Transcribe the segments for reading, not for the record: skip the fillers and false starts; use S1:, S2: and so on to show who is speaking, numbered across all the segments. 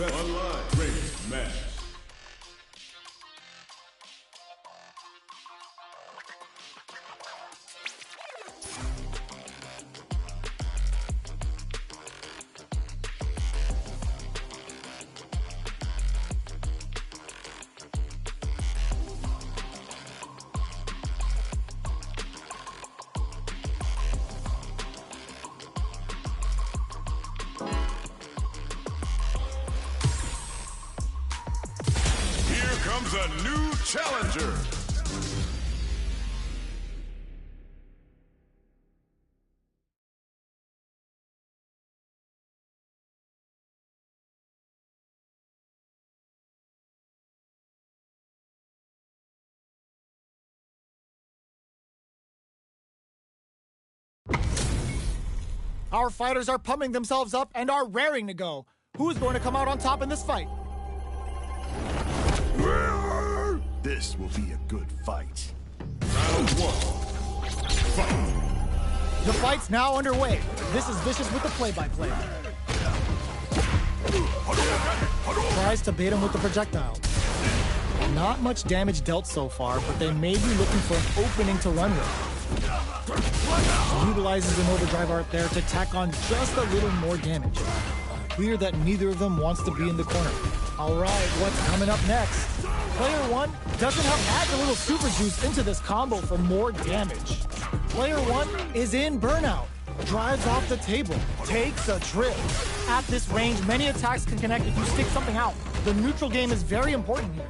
S1: Online race match. Comes a new challenger.
S2: Our fighters are pumping themselves up and are raring to go. Who's going to come out on top in this fight?
S3: This will be a good fight.
S1: Round one. Fight.
S2: The fight's now underway. This is Vicious with the play-by-play. Tries to bait him with the projectile. Not much damage dealt so far, but they may be looking for an opening to run with. Utilizes an overdrive art there to tack on just a little more damage. Clear that neither of them wants to be in the corner. All right, what's coming up next? Player one doesn't have to add a little super juice into this combo for more damage. Player one is in burnout. Drives off the table. Takes a trip. At this range, many attacks can connect if you stick something out. The neutral game is very important here.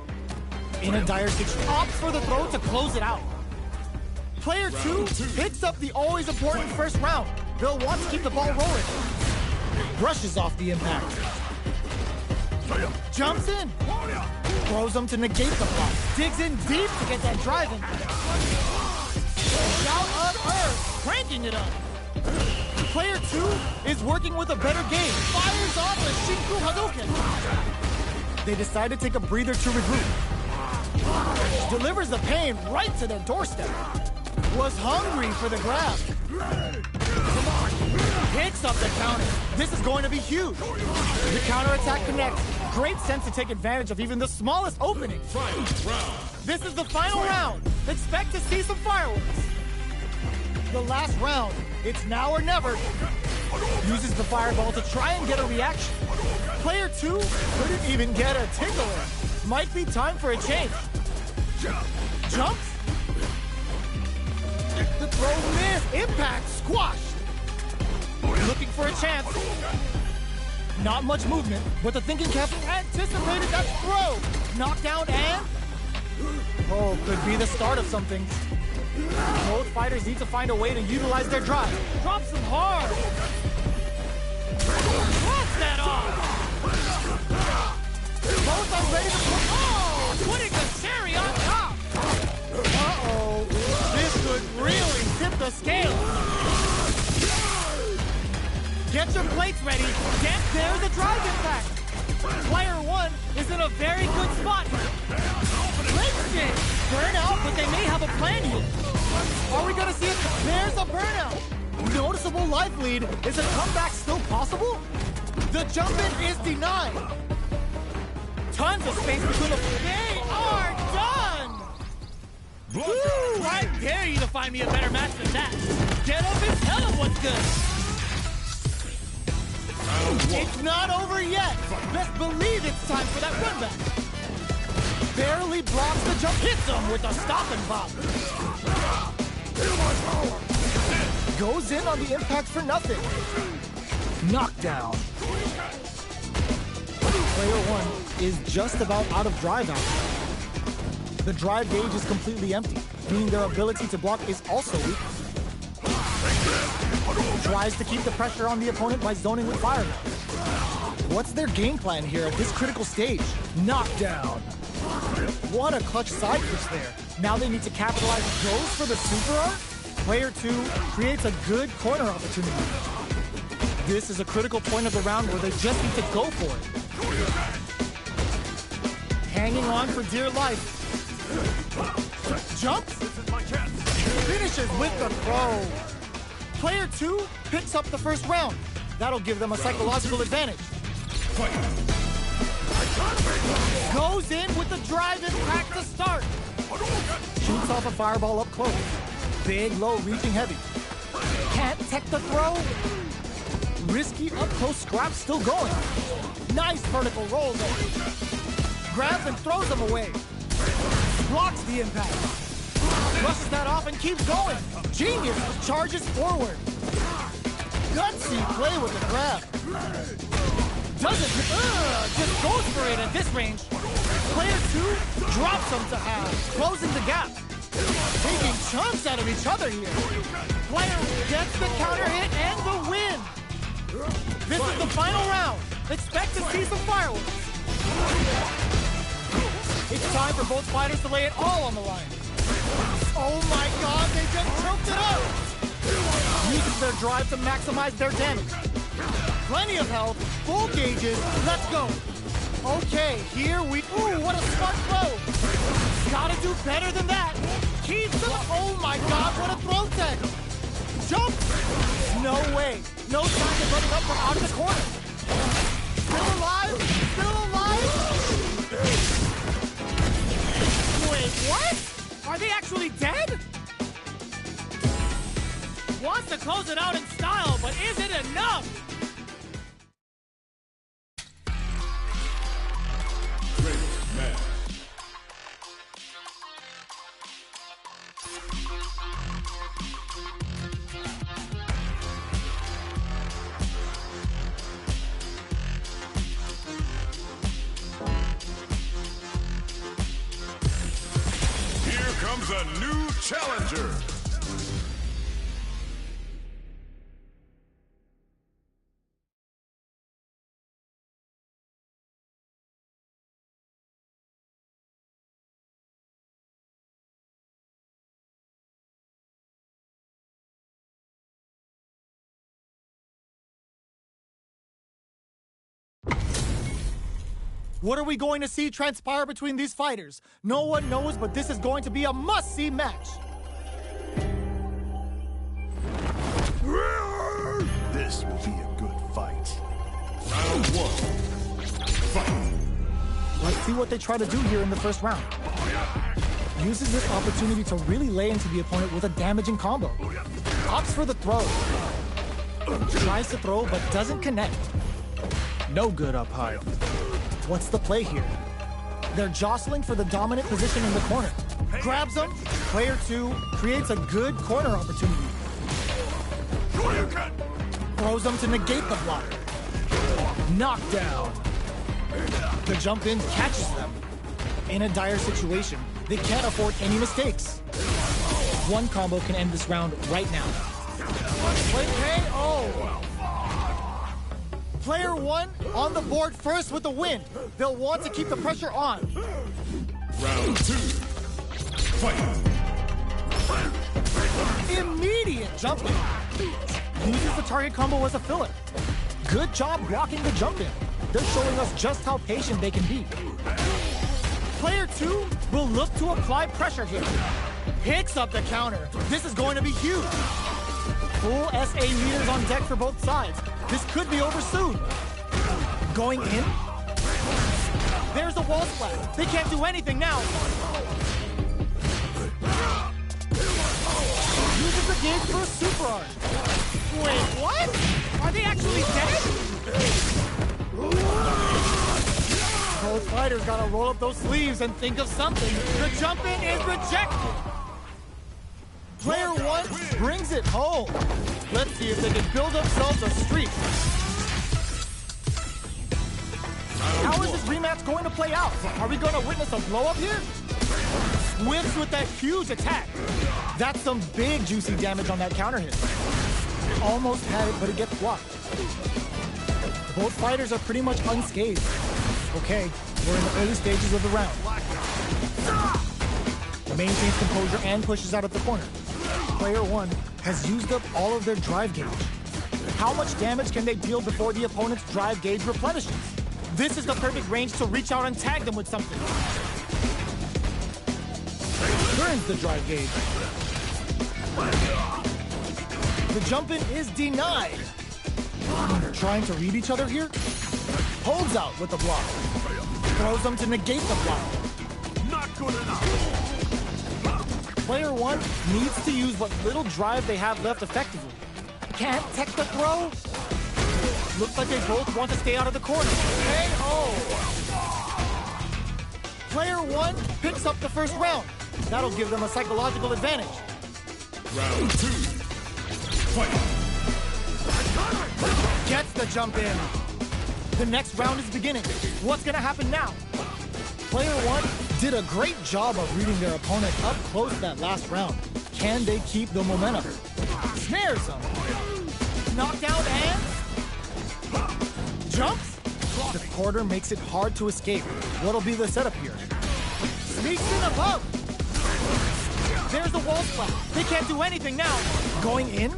S2: In a dire situation, opts for the throw to close it out. Player two picks up the always important first round. They'll want to keep the ball rolling. Brushes off the impact. Jumps in. Throws him to negate the block. Digs in deep to get that drive in. Shout on Earth, cranking it up. Player two is working with a better game. Fires off a Shinku Hadouken. They decide to take a breather to regroup. Delivers the pain right to their doorstep. Was hungry for the grab. Picks up the counter. This is going to be huge. The counterattack connects. Great sense to take advantage of even the smallest opening. This is the final round. Expect to see some fireworks. The last round. It's now or never. Uses the fireball to try and get a reaction. Player two couldn't even get a tickle in. Might be time for a change. Jumps. The throw missed. Impact squashed. Looking for a chance. Not much movement, but the thinking cap anticipated that throw. Knockdown and... oh, could be the start of something. Both fighters need to find a way to utilize their drive. Drops them hard. Drops that off. Both are ready to put... oh, putting the cherry on top. Uh-oh. This could really tip the scale. Get your plates ready. There's a drive impact. Player one is in a very good spot. Linked it. Burnout, but they may have a plan here. Are we going to see it? There's a burnout. Noticeable life lead. Is a comeback still possible? The jump in is denied. Tons of space between them. They are done. Woo! I dare you to find me a better match than that. Get up and tell them what's good. It's not over yet. Best believe it's time for that run back. Barely blocks the jump. Hits him with a stop and pop. Goes in on the impact for nothing. Knockdown. Player one is just about out of drive out. The drive gauge is completely empty, meaning their ability to block is also weak. Tries to keep the pressure on the opponent by zoning with fireball. What's their game plan here at this critical stage? Knockdown. What a clutch side push there. Now they need to capitalize. Goes for the super art. Player two creates a good corner opportunity. This is a critical point of the round where they just need to go for it. Hanging on for dear life. Jumps. Finishes with the throw. Player two picks up the first round. That'll give them a psychological advantage. Goes in with the drive impact to start. Shoots off a fireball up close. Big, low, reaching heavy. Can't tech the throw. Risky up close scrap still going. Nice vertical roll there. Grabs and throws them away. Blocks the impact. Brushes that off and keeps going. Genius charges forward. Gutsy play with the grab. Doesn't, just goes for it at this range. Player 2 drops them to half, closing the gap. Taking chunks out of each other here. Player gets the counter hit and the win. This is the final round. Expect to see some fireworks. It's time for both fighters to lay it all on the line. Oh my god, they just choked it up! Uses their drive to maximize their damage. Plenty of health, full gauges, let's go. Okay, here we... Ooh, what a smart throw! Gotta do better than that. Keeps them... Oh my god, what a throw tech! Jump! No way. No time to running up from out of the corner. Still alive? Still alive? Wait, what? Are they actually dead? Wants to close it out in style, but is it enough?
S1: Great match. Here comes a new challenger.
S2: What are we going to see transpire between these fighters? No one knows, but this is going to be a must-see match.
S3: This will be a good fight.
S1: Round 1. Fight.
S2: Let's see what they try to do here in the first round. Uses this opportunity to really lay into the opponent with a damaging combo. Opts for the throw. Tries to throw, but doesn't connect. No good up high. What's the play here? They're jostling for the dominant position in the corner. Grabs them. Player 2 creates a good corner opportunity. Throws them to negate the block. Knockdown. The jump in catches them. In a dire situation, they can't afford any mistakes. One combo can end this round right now. Play KO. Player 1 on the board first with the win. They'll want to keep the pressure on.
S1: Round 2. Fight.
S2: Immediate jumping. Uses the target combo as a filler. Good job blocking the jump in. They're showing us just how patient they can be. Player 2 will look to apply pressure here. Picks up the counter. This is going to be huge. Full SA meters on deck for both sides. This could be over soon. Going in. There's a wall splat. They can't do anything now. Uses the gauge for a super arch. Wait, what? Are they actually dead? Both fighters gotta roll up those sleeves and think of something. The jump in is rejected. Player 1 brings it home. Let's see if they can build themselves a streak. How is this rematch going to play out? Are we going to witness a blow-up here? Whips with that huge attack. That's some big juicy damage on that counter hit. Almost had it, but it gets blocked. Both fighters are pretty much unscathed. Okay, we're in the early stages of the round. Maintains composure and pushes out of the corner. Player 1 has used up all of their drive gauge. How much damage can they deal before the opponent's drive gauge replenishes? This is the perfect range to reach out and tag them with something. Turns the drive gauge. The jump-in is denied. Trying to read each other here? Holds out with the block. throws them to negate the block.
S3: Not good enough.
S2: Player one needs to use what little drive they have left effectively. Can't tech the throw. Looks like they both want to stay out of the corner. KO! Player one picks up the first round. That'll give them a psychological advantage.
S1: Round 2. Fight.
S2: Gets the jump in. The next round is beginning. What's gonna happen now? Player one did a great job of reading their opponent up close that last round. Can they keep the momentum? Snares them. Knockdown and jumps. The quarter makes it hard to escape. What'll be the setup here? Sneaks in above. There's the wall splat. They can't do anything now. Going in?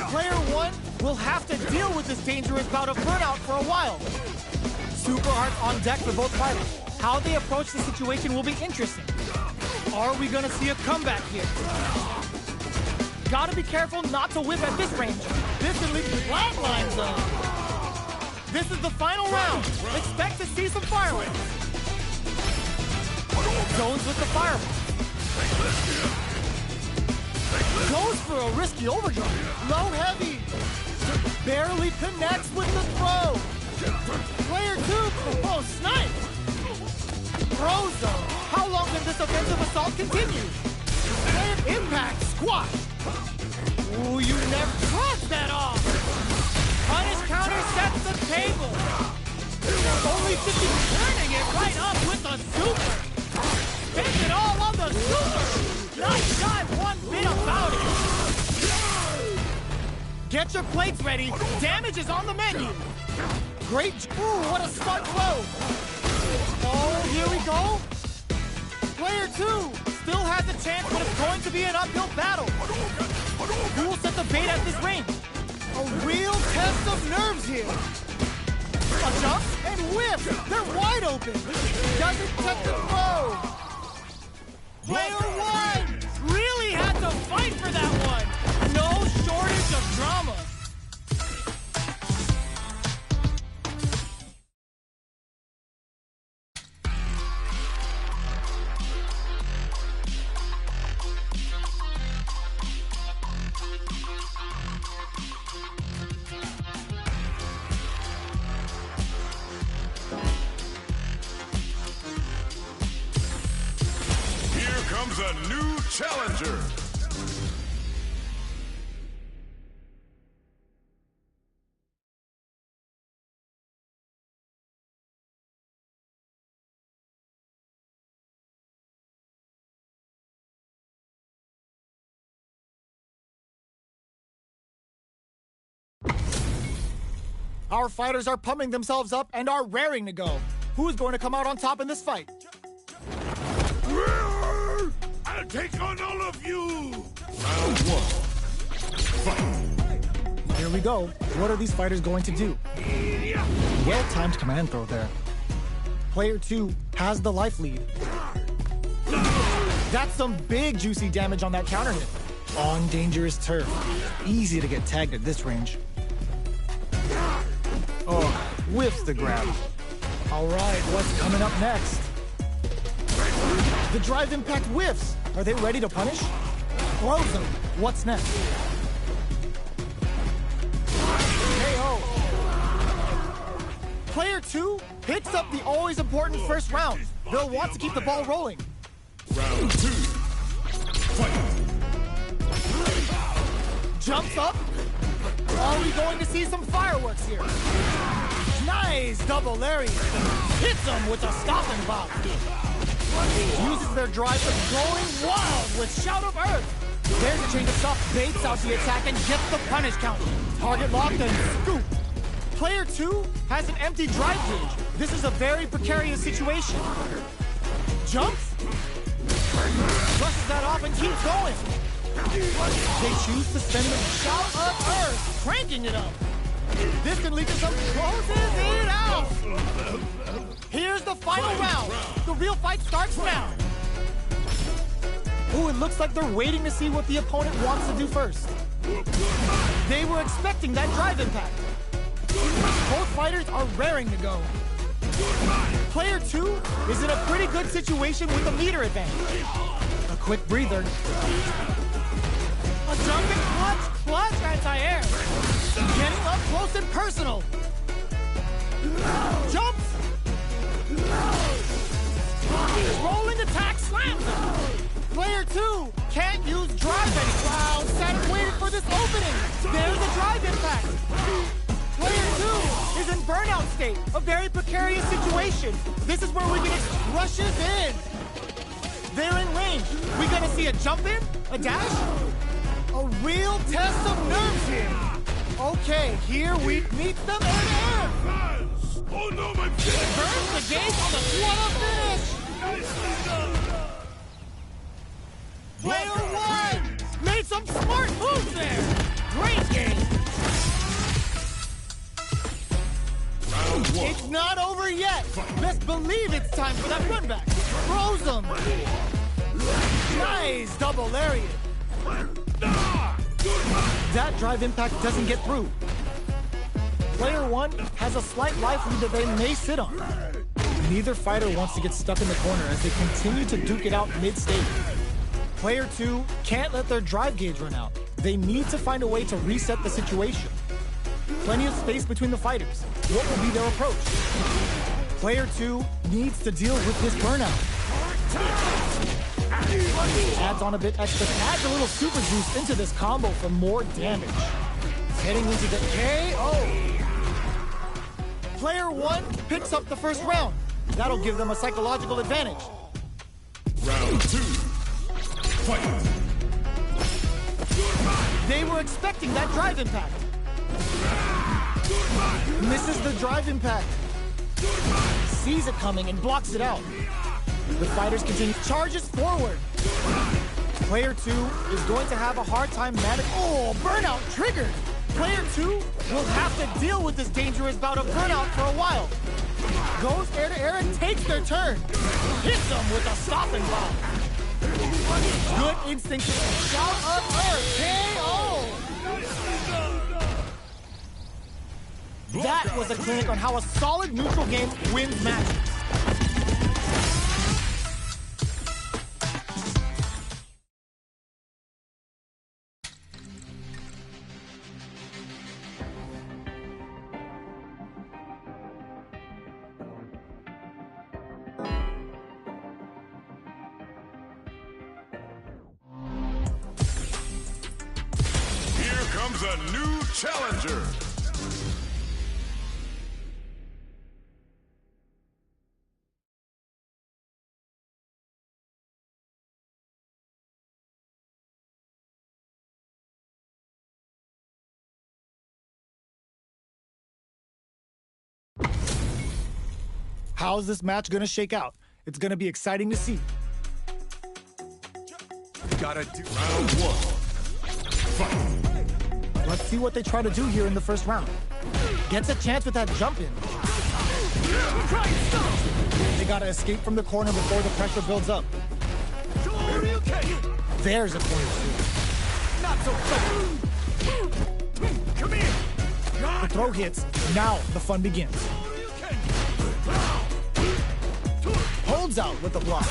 S2: Player one will have to deal with this dangerous bout of burnout for a while. Super hearts on deck for both fighters. How they approach the situation will be interesting. Are we gonna see a comeback here? Gotta be careful not to whip at this range. This could lead to flatline zone. This is the final round. Expect to see some fireworks. Zones with the fireworks. Goes for a risky overdrive. Low heavy. Barely connects with the throw. Player two, oh, snipe. Throw zone. How long can this offensive assault continue? Player impact, squash. Ooh, you never crossed that off. Punish counter sets the table. Only 50, turning it right up with the super. Spins it all on the super. Not shy one bit about it. Get your plates ready. Damage is on the menu. Great. Ooh, what a smart throw. Oh, here we go. Player two still has a chance, but it's going to be an uphill battle. Who will set the bait at this range? A real test of nerves here. A jump and whiff. They're wide open. Doesn't touch the throw. Player one really had to fight for that one. No shortage of drama.
S1: Comes a new challenger.
S2: Our fighters are pumping themselves up and are raring to go. Who is going to come out on top in this fight?
S1: I'll take on all of you! Round 1. Fight!
S2: Here we go. What are these fighters going to do? Well-timed command throw there. Player 2 has the life lead. That's some big juicy damage on that counter hit. On dangerous turf. Easy to get tagged at this range. Oh, whiffs the grab. All right, what's coming up next? The drive impact whiffs. Are they ready to punish? Throws them. What's next? KO. Player 2 picks up the always important first round. They'll want to keep the ball rolling.
S1: Round 2. Fight!
S2: Jumps up. Are we going to see some fireworks here? Nice double lariat. Hits them with a stopping block. Uses their drive for going wild with Shout of Earth. There's a change of stuff, baits out the attack and gets the punish count. Target locked and scoop. Player 2 has an empty drive gauge. This is a very precarious situation. Jumps. Brushes that off and keeps going. They choose to spend the Shout of Earth, cranking it up. This can lead to some closes it out. Here's the final round. The real fight starts now. Ooh, it looks like they're waiting to see what the opponent wants to do first. They were expecting that drive impact. Both fighters are raring to go. Player 2 is in a pretty good situation with a meter advantage. A quick breather. A jumping clutch anti-air. Getting up close and personal. Jumps. Rolling attack slams him. Player 2 can't use drive anymore. Wow, sat and waited for this opening. There's a drive impact. Player 2 is in burnout state, a very precarious situation. This is where Wiggins rushes in. They're in range. We gonna see a jump in? A dash? A real test of nerves here. Okay, here we meet them air.
S1: Oh no, my finish!
S2: Burns the gauge on the what a finish! Player 1 made some smart moves there. Great game.
S1: Round 1.
S2: It's not over yet. Best believe it's time for that run back. Throws him. Nice double lariat. That drive impact doesn't get through. Player 1 has a slight life lead that they may sit on. Neither fighter wants to get stuck in the corner as they continue to duke it out mid-stage. Player 2 can't let their drive gauge run out. They need to find a way to reset the situation. Plenty of space between the fighters. What will be their approach? Player 2 needs to deal with this burnout. Adds on a bit extra, adds a little super juice into this combo for more damage. Heading into the KO. Player 1 picks up the first round. That'll give them a psychological advantage.
S1: Round 2. Fight.
S2: They were expecting that drive impact. Misses the drive impact. Sees it coming and blocks it out. The fighters continue. Charges forward. Player 2 is going to have a hard time managing. Oh, burnout triggered. Player 2 will have to deal with this dangerous bout of burnout for a while. Goes air to air and takes their turn. Hits them with a stopping bomb. Good instinct. Shout of Earth. KO. That was a clinic on how a solid neutral game wins matches.
S1: Here comes a new challenger.
S2: How's this match gonna shake out? It's gonna be exciting to see.
S1: Gotta do round 1. Fight.
S2: Let's see what they try to do here in the first round. Gets a chance with that jump in. They gotta escape from the corner before the pressure builds up. There's a corner shoot.
S1: Not so fast. Come here.
S2: The throw hits. Now the fun begins. Holds out with the block.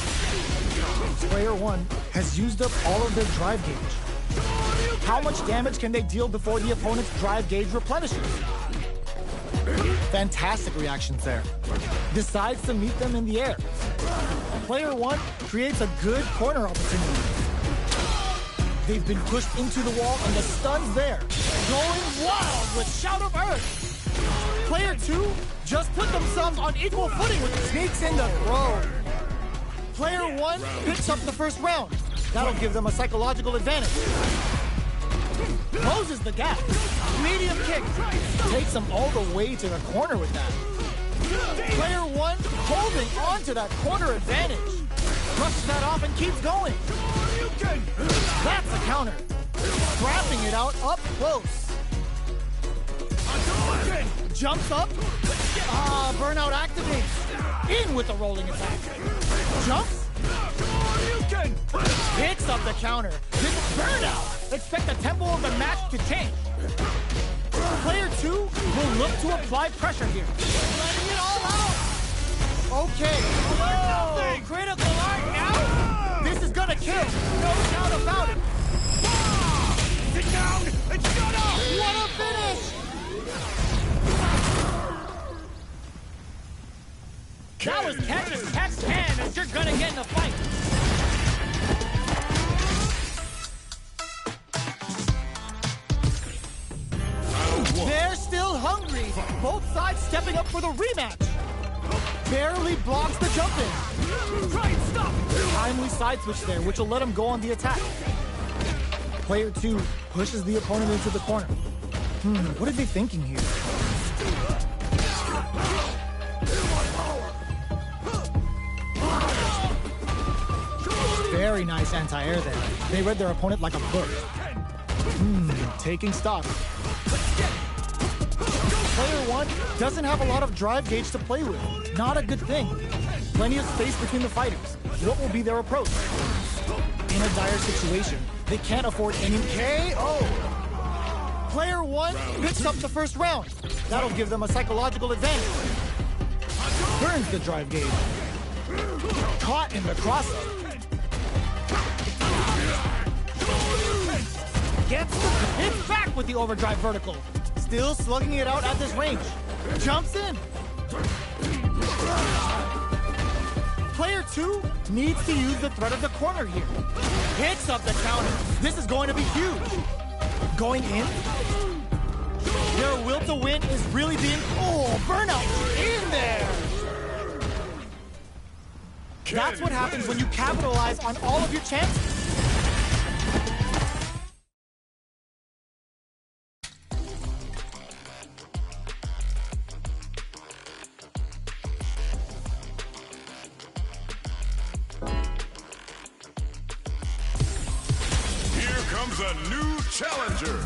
S2: Player 1 has used up all of their drive gauge. How much damage can they deal before the opponent's drive gauge replenishes? Fantastic reactions there. Decides to meet them in the air. Player 1 creates a good corner opportunity. They've been pushed into the wall and the stun's there. Going wild with Shout of Earth. Player 2 just put themselves on equal footing with sneaks in the throw. Player 1 picks up the first round. That'll give them a psychological advantage. Closes the gap. Medium kick. Takes them all the way to the corner with that. Player 1 holding on to that corner advantage. Brushes that off and keeps going. That's a counter. Grabbing it out up close. Jumps up. Burnout activates. In with the rolling attack. Jumps. Picks up the counter. This is burnout. Expect the tempo of the match to change. Player 2 will look to apply pressure here. Letting it all out. Okay. Whoa! Critical art now? This is gonna kill. No doubt about it.
S1: Sit down and shut up!
S2: What a finish! That was catch as catch can as you're gonna get in a fight. They're still hungry. Both sides stepping up for the rematch. Barely blocks the jump in. Try and stop. Timely side switch there, which will let him go on the attack. Player 2 pushes the opponent into the corner. What are they thinking here? Very nice anti-air there. They read their opponent like a book. Taking stock. Player 1 doesn't have a lot of drive gauge to play with. Not a good thing. Plenty of space between the fighters. What will be their approach? In a dire situation, they can't afford any KO. Player 1 picks up the first round. That'll give them a psychological advantage. Burns the drive gauge. Caught in the cross-up. Gets the hit back with the overdrive vertical. Still slugging it out at this range. Jumps in. Player 2 needs to use the threat of the corner here. Hits up the counter. This is going to be huge. Going in. Their will to win is really being... Oh, burnout in there. That's what happens when you capitalize on all of your chances.
S1: A new challenger.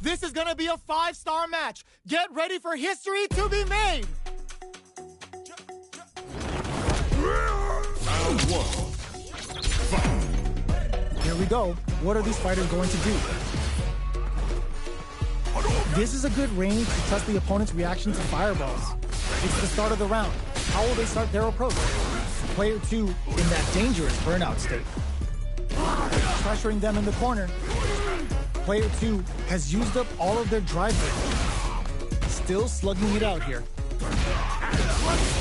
S2: This is gonna be a 5-star match. Get ready for history to be made.
S1: Round 1. Fight.
S2: Here we go. What are these fighters going to do? This is a good range to test the opponent's reaction to fireballs. It's the start of the round. How will they start their approach? Player 2 in that dangerous burnout state. Pressuring them in the corner. Player 2 has used up all of their drive range. Still slugging it out here.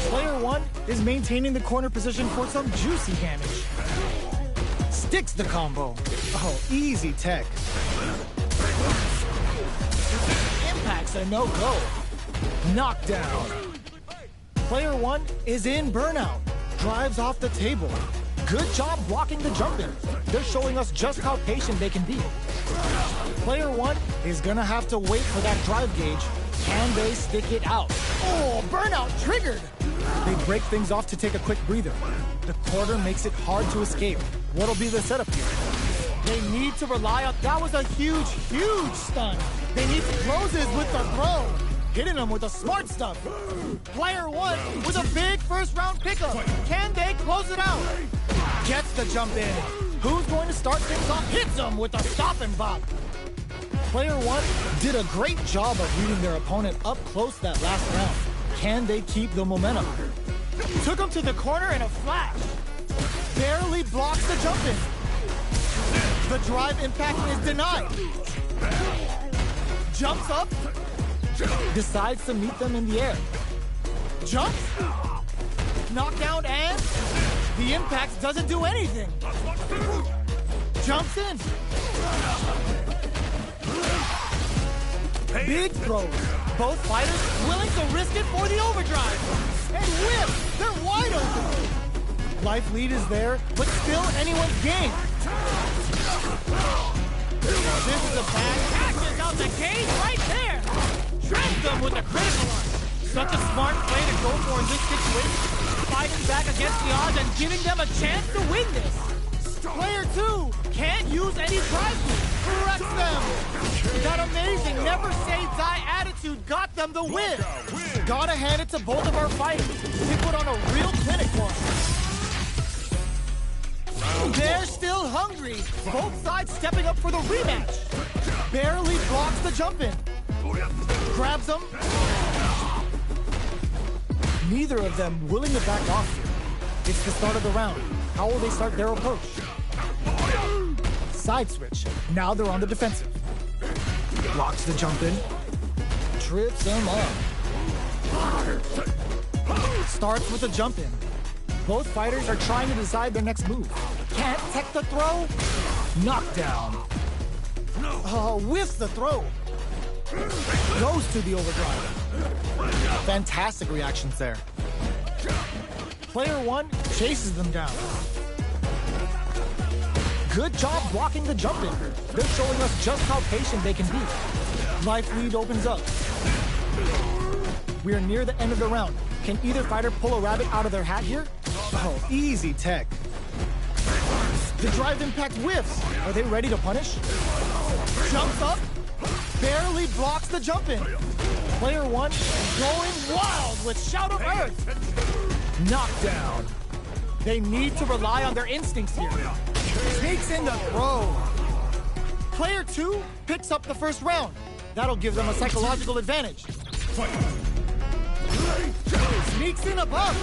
S2: Player 1 is maintaining the corner position for some juicy damage. Sticks the combo. Oh, easy tech. Impact's a no-go. Knockdown. Player 1 is in burnout. Drives off the table. Good job blocking the jump in. They're showing us just how patient they can be. Player 1 is gonna have to wait for that drive gauge. Can they stick it out? Oh, burnout triggered! They break things off to take a quick breather. The quarter makes it hard to escape. What'll be the setup here? They need to rely on... That was a huge, huge stun. They need to close this with the throw. Hitting them with the smart stuff. Player 1 with a big first round pickup. Can they close it out? Gets the jump in. Who's going to start things off? Hits them with a stop and bop. Player 1 did a great job of reading their opponent up close that last round. Can they keep the momentum? Took him to the corner in a flash. Barely blocks the jump in. The drive impact is denied. Jumps up. Decides to meet them in the air. Jumps. Knockdown and the impact doesn't do anything. Jumps in. Big throws. Both fighters willing to risk it for the overdrive. And whip. They're wide open. Life lead is there, but still anyone's game. This is a bad catches out the gate right there. Traps them with a critical one. Such a smart play to go for in this situation. Fighting back against the odds and giving them a chance to win this. Player 2 can't use any drive moves. Wrecks them. That amazing never say die attitude got them the win. Gotta hand it to both of our fighters. They put on a real clinic for us. They're still hungry. Both sides stepping up for the rematch. Barely blocks the jump in. Grabs him. Neither of them willing to back off here. It's the start of the round. How will they start their approach? Side switch. Now they're on the defensive. Blocks the jump in. Trips him up. Starts with a jump in. Both fighters are trying to decide their next move. Can't tech the throw. Knockdown. Whiffs the throw. Goes to the overdrive. Fantastic reactions there. Player 1 chases them down. Good job blocking the jump in. They're showing us just how patient they can be. Life lead opens up. We are near the end of the round. Can either fighter pull a rabbit out of their hat here? Oh, easy tech. The drive impact whiffs. Are they ready to punish? Jumps up. Barely blocks the jump in. Player 1 going wild with Shout of Earth. Knockdown. They need to rely on their instincts here. Sneaks in the throw. Player 2 picks up the first round. That'll give them a psychological advantage. Sneaks in above.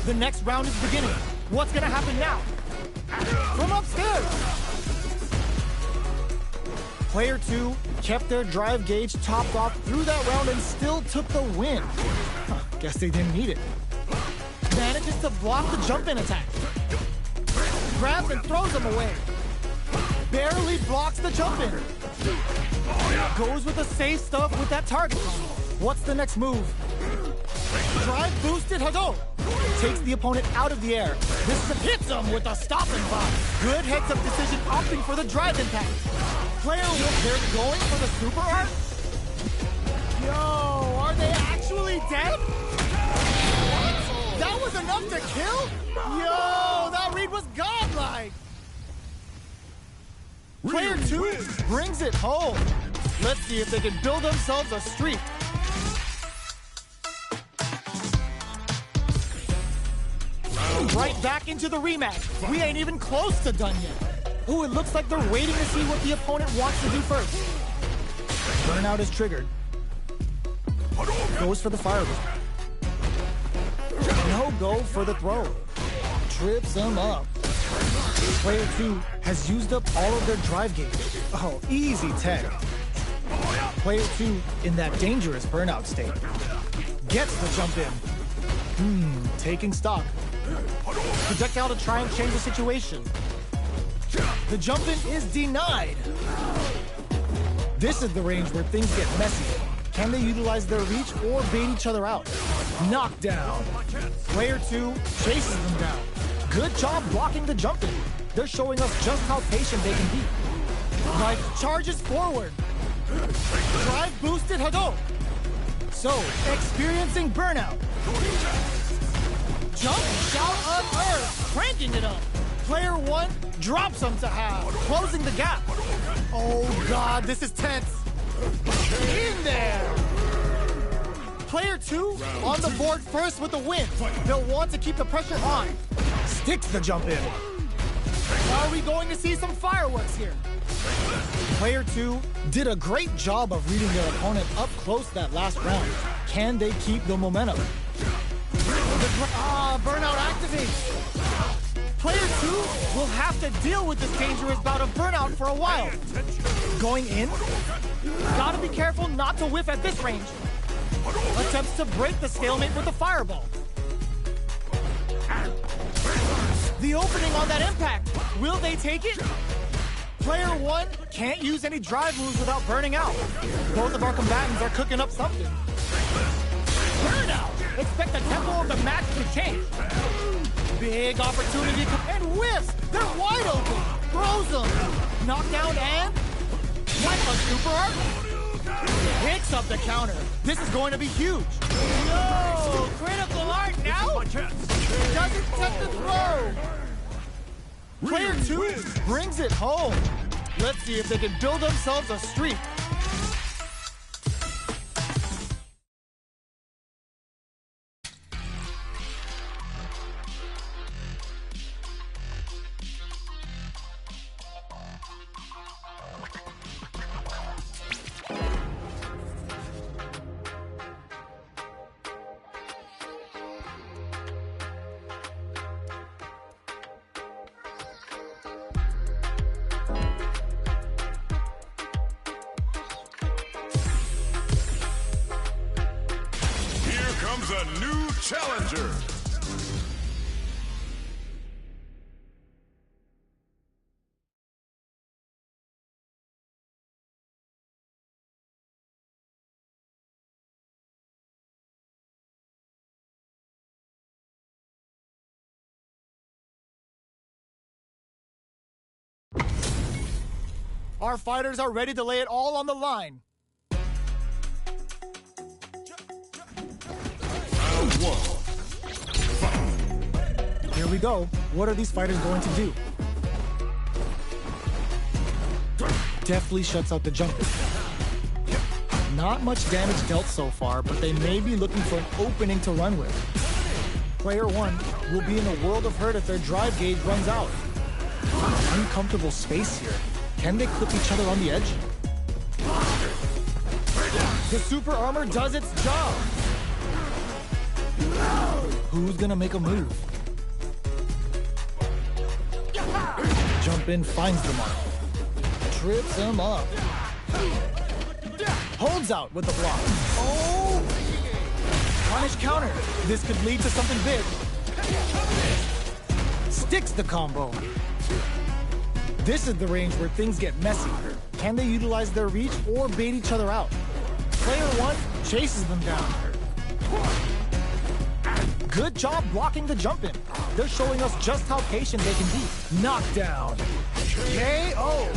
S2: The next round is beginning. What's gonna happen now? From upstairs. Player 2 kept their drive gauge topped off through that round and still took the win. Guess they didn't need it. Manages to block the jump-in attack. Grabs and throws him away. Barely blocks the jump-in. Goes with the safe stuff with that target. What's the next move? Drive boosted Hadou. Takes the opponent out of the air. This hits him with a stopping bomb. Good heads-up decision opting for the drive impact. Player 1, they're going for the super art? Yo, are they actually dead? What? That was enough to kill? Yo, that read was godlike. Player 2 brings it home. Let's see if they can build themselves a streak. Right back into the rematch. We ain't even close to done yet. Ooh, it looks like they're waiting to see what the opponent wants to do first. Burnout is triggered. Goes for the fireball. No go for the throw. Trips him up. Player 2 has used up all of their drive gauge. Oh, easy tech. Player 2 in that dangerous burnout state. Gets the jump in. Taking stock. Projectile to try and change the situation. The jump in is denied. This is the range where things get messy. Can they utilize their reach or bait each other out? Knockdown. Player 2 chases them down. Good job blocking the jump in. They're showing us just how patient they can be. Life charges forward. Drive boosted Hadou. So, experiencing burnout. Jump shout of Earth, cranking it up. Player 1 drops him to half, closing the gap. Oh God, this is tense. In there. Player 2 on the board first with the win. They'll want to keep the pressure on. Sticks the jump in. Are we going to see some fireworks here? Player 2 did a great job of reading their opponent up close that last round. Can they keep the momentum? Burnout activates. Player 2 will have to deal with this dangerous bout of burnout for a while. Going in? Gotta be careful not to whiff at this range. Attempts to break the stalemate with the fireball. The opening on that impact. Will they take it? Player 1 can't use any drive moves without burning out. Both of our combatants are cooking up something. Burnout! Expect the tempo of the match to change. Big opportunity and whiffs! They're wide open! Throws them! Knockdown and... What a super art! Picks up the counter. This is going to be huge. Yo! Critical art now? Doesn't set the throw! Player 2 brings it home. Let's see if they can build themselves a streak.
S1: Comes a new challenger.
S2: Our fighters are ready to lay it all on the line. Here we go. What are these fighters going to do? Deftly shuts out the jumper. Not much damage dealt so far, but they may be looking for an opening to run with. Player 1 will be in a world of hurt if their drive gauge runs out. Uncomfortable space here. Can they clip each other on the edge? The super armor does its job. Who's gonna make a move? Jump in, finds the mark. Trips him up. Holds out with the block. Oh! Punish counter. This could lead to something big. Sticks the combo. This is the range where things get messy. Can they utilize their reach or bait each other out? Player 1 chases them down. Good job blocking the jump in. They're showing us just how patient they can be. Knockdown. KO.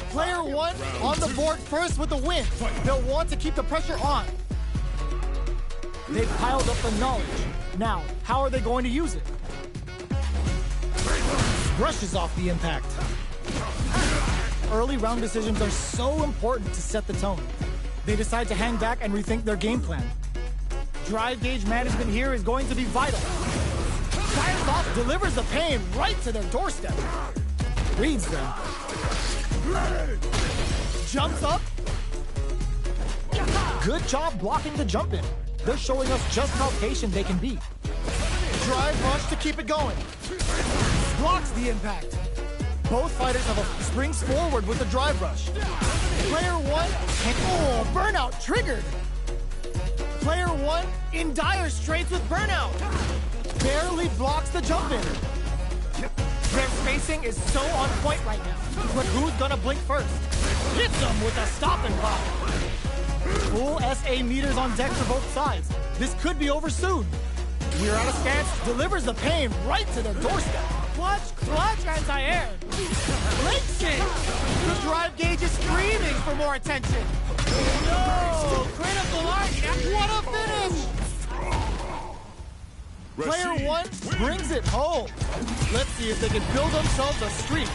S2: Player 1 on the board first with the win. They'll want to keep the pressure on. They've piled up the knowledge. Now, how are they going to use it? Brushes off the impact. Early round decisions are so important to set the tone. They decide to hang back and rethink their game plan. Drive gauge management here is going to be vital. Fires off, delivers the pain right to their doorstep. Reads them. Jumps up. Good job blocking the jump in. They're showing us just how patient they can be. Drive rush to keep it going. Blocks the impact. Both fighters have a springs forward with the drive rush. Player 1 can, oh, burnout triggered. Player 1 in dire straits with burnout. Barely blocks the jump in. Their spacing is so on point right now. But who's gonna blink first? Hits them with a stop and pop. Full SA meters on deck for both sides. This could be over soon. We're out of stance, delivers the pain right to their doorstep. Clutch, anti-air. Blinks it. The drive gauge is screaming for more attention. No, critical arc. What a finish. Player 1 brings it home. Let's see if they can build themselves a streak.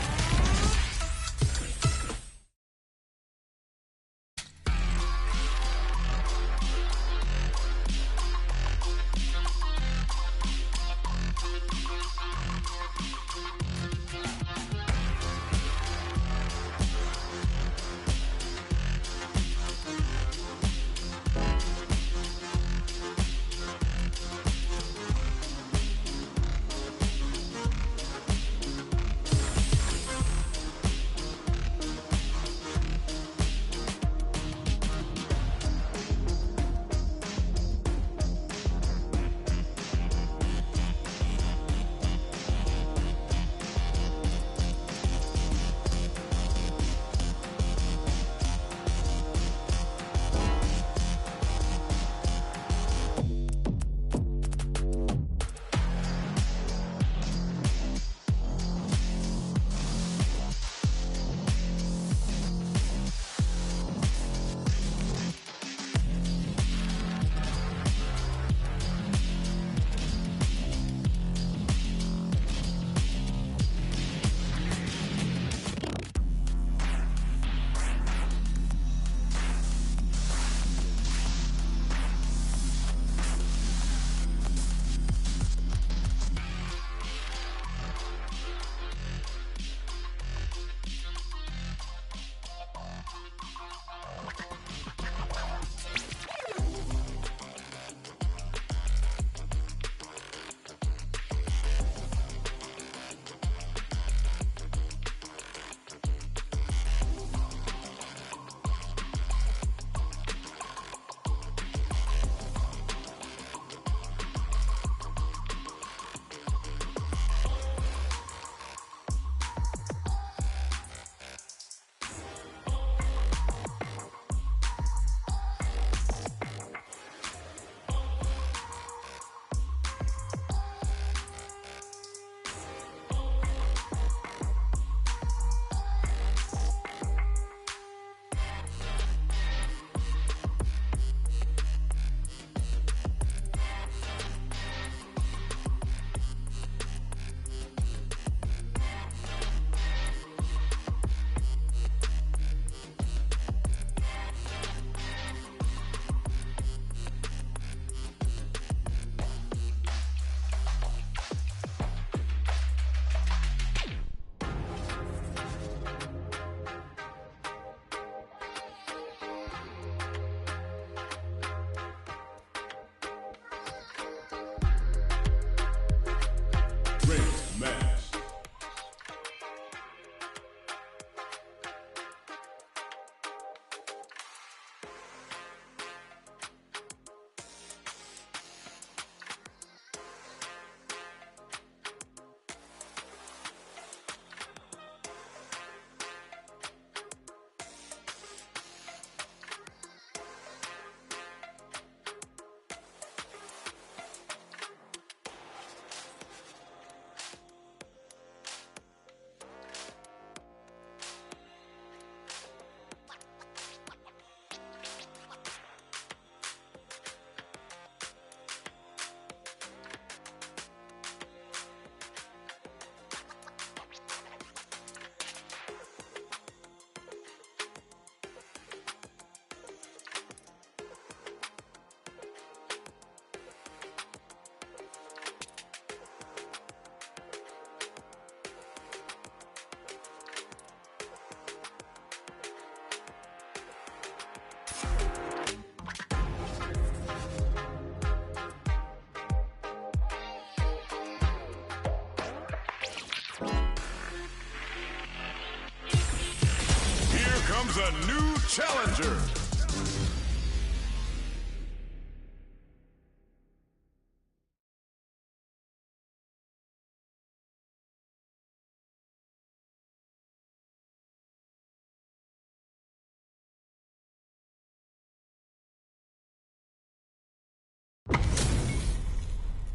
S1: Choose a new challenger.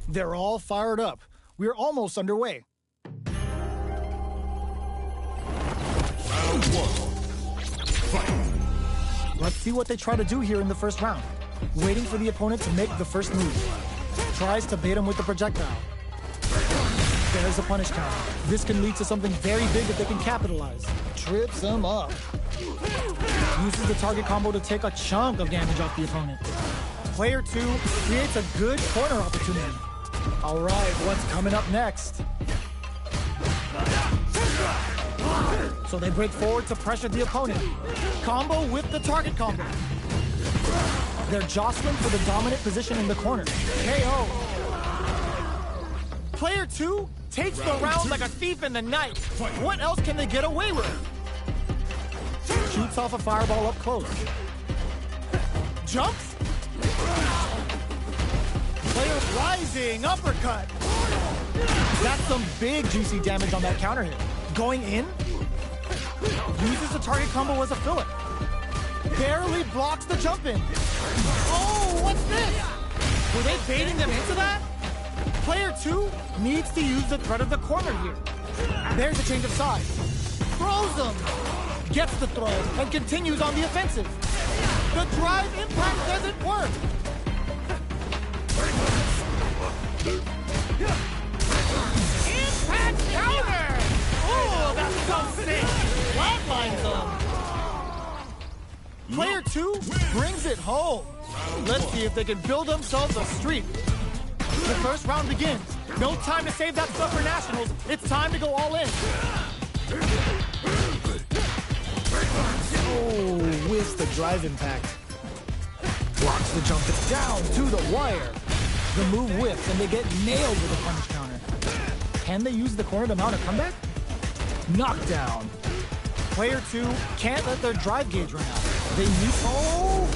S2: They're all fired up. We're almost underway.
S1: Round one. Fight.
S2: Let's see what they try to do here in the first round. Waiting for the opponent to make the first move. Tries to bait him with the projectile. There's a punish counter. This can lead to something very big if they can capitalize. Trips him up. Uses the target combo to take a chunk of damage off the opponent. Player 2 creates a good corner opportunity. All right, what's coming up next? So they break forward to pressure the opponent. Combo with the target combo. They're jostling for the dominant position in the corner. KO. Player 2 takes the round like a thief in the night. What else can they get away with? Shoots off a fireball up close. Jumps. Player rising, uppercut. That's some big juicy damage on that counter hit. Going in. Uses the target combo as a filler. Barely blocks the jump in. Oh, what's this? Were they baiting them into that? Player 2 needs to use the threat of the corner here. There's a change of sides. Throws them. Gets the throw and continues on the offensive. The drive impact doesn't work. Impact counter! Oh, that's so sick! Flatlines them. Player 2 brings it home. Let's see if they can build themselves a streak. The first round begins. No time to save that stuff for nationals. It's time to go all in. Oh, whiffs the drive impact. Blocks the jump down to the wire. The move whiffs and they get nailed with a punish counter. Can they use the corner to mount a comeback? Knockdown. Player 2 can't let their drive gauge run out. They need... Oh!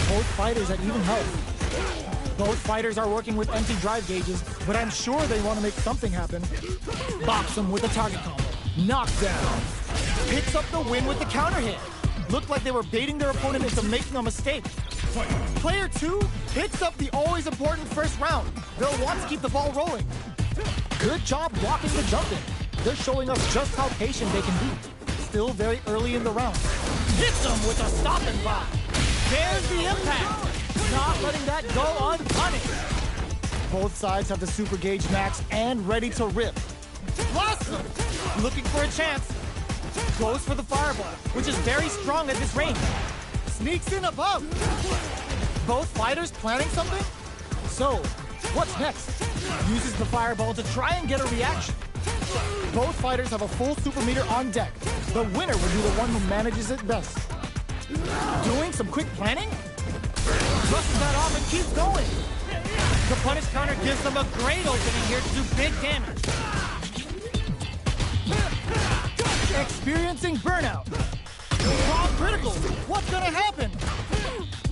S2: Both fighters at even health. Both fighters are working with empty drive gauges, but I'm sure they want to make something happen. Box them with a target combo. Knockdown. Picks up the win with the counter hit. Looked like they were baiting their opponent into making a mistake. Player 2 picks up the always important first round. They'll want to keep the ball rolling. Good job blocking the jump in. They're showing us just how patient they can be. Still very early in the round. Hits them with a stop and block. There's the impact. Not letting that go unpunished. Both sides have the super gauge max and ready to rip. Blossom, looking for a chance. Goes for the fireball, which is very strong at this range. Sneaks in above. Both fighters planning something? So, what's next? Uses the fireball to try and get a reaction. Both fighters have a full super meter on deck. The winner will be the one who manages it best. Doing some quick planning? Brushes that off and keeps going. The punish counter gives them a great opening here to do big damage. Experiencing burnout. Raw critical. What's gonna happen?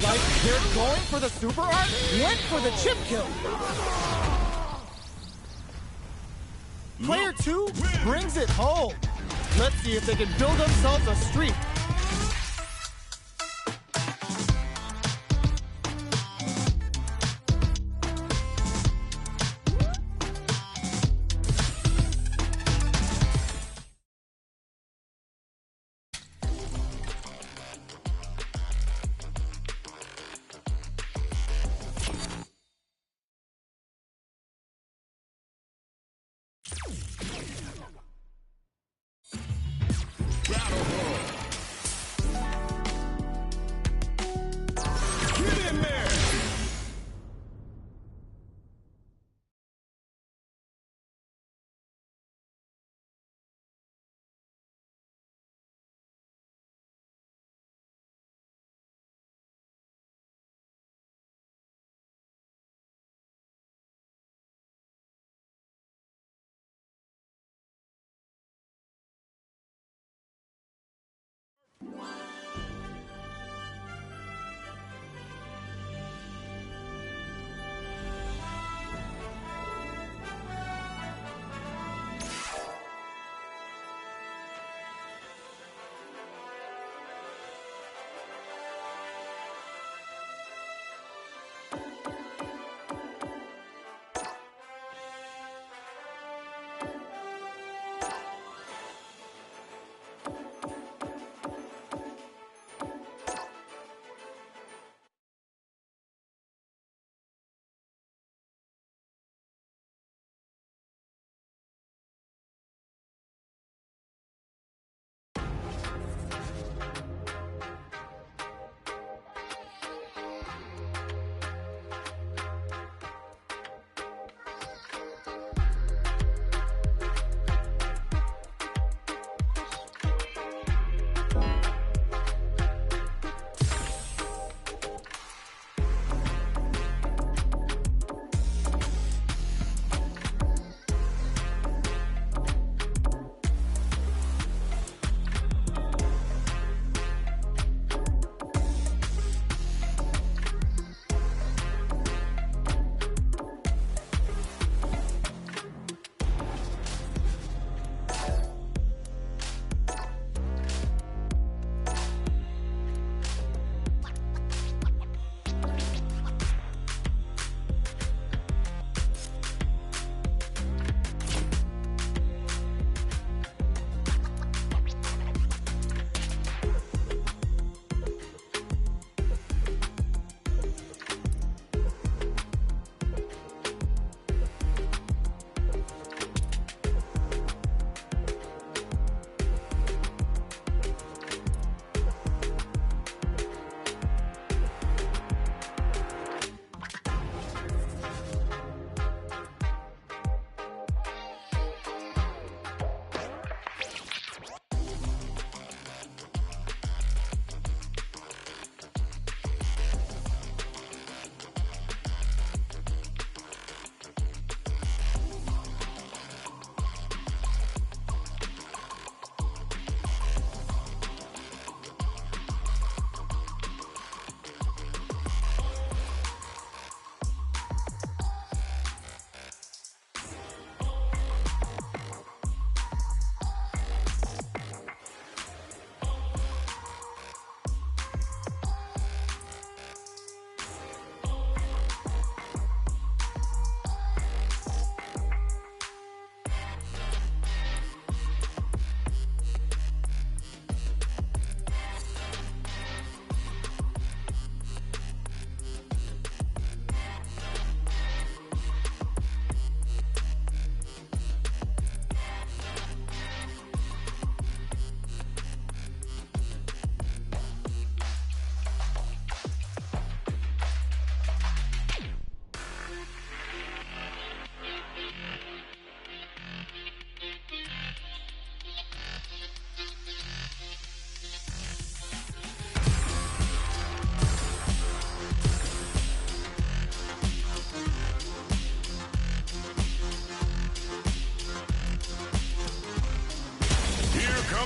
S2: Like they're going for the super art? Went for the chip kill. Player 2 brings it home. Let's see if they can build themselves a streak.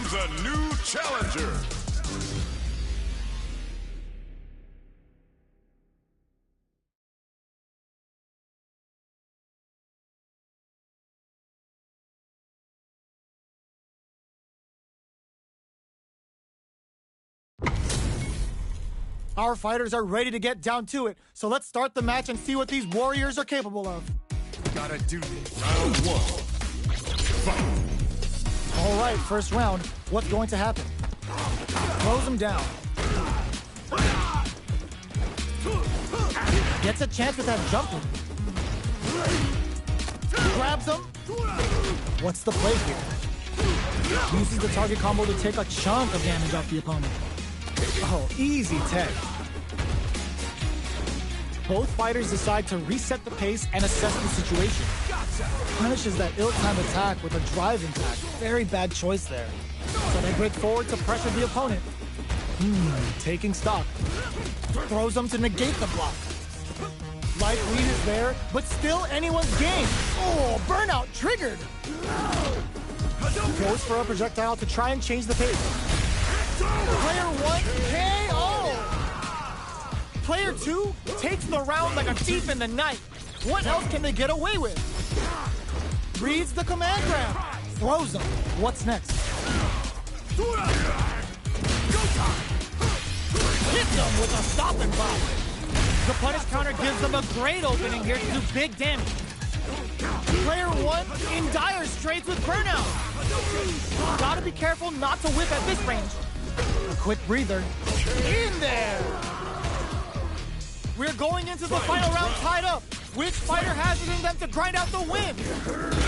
S1: comes a new challenger.
S2: Our fighters are ready to get down to it, so let's start the match and see what these warriors are capable of.
S1: Gotta do this. Round one. Fight.
S2: All right, first round. What's going to happen? Throws him down. Gets a chance with that jumping. Grabs him. What's the play here? Uses the target combo to take a chunk of damage off the opponent. Oh, easy tech. Both fighters decide to reset the pace and assess the situation. Punishes that ill-timed attack with a drive impact. Very bad choice there. So they break forward to pressure the opponent. Taking stock. Throws them to negate the block. Life lead is there, but still anyone's game. Oh, burnout triggered. Goes for a projectile to try and change the pace. Player 1, KO! Player 2 takes the round like a thief in the night. What else can they get away with? Reads the command grab. Throws them. What's next? Hit them with a stopping block. The punish counter gives them a great opening here to do big damage. Player 1 in dire straits with burnout. Gotta be careful not to whip at this range. A quick breather. In there! We're going into the final round tied up. Which fighter has it in them to grind out the win?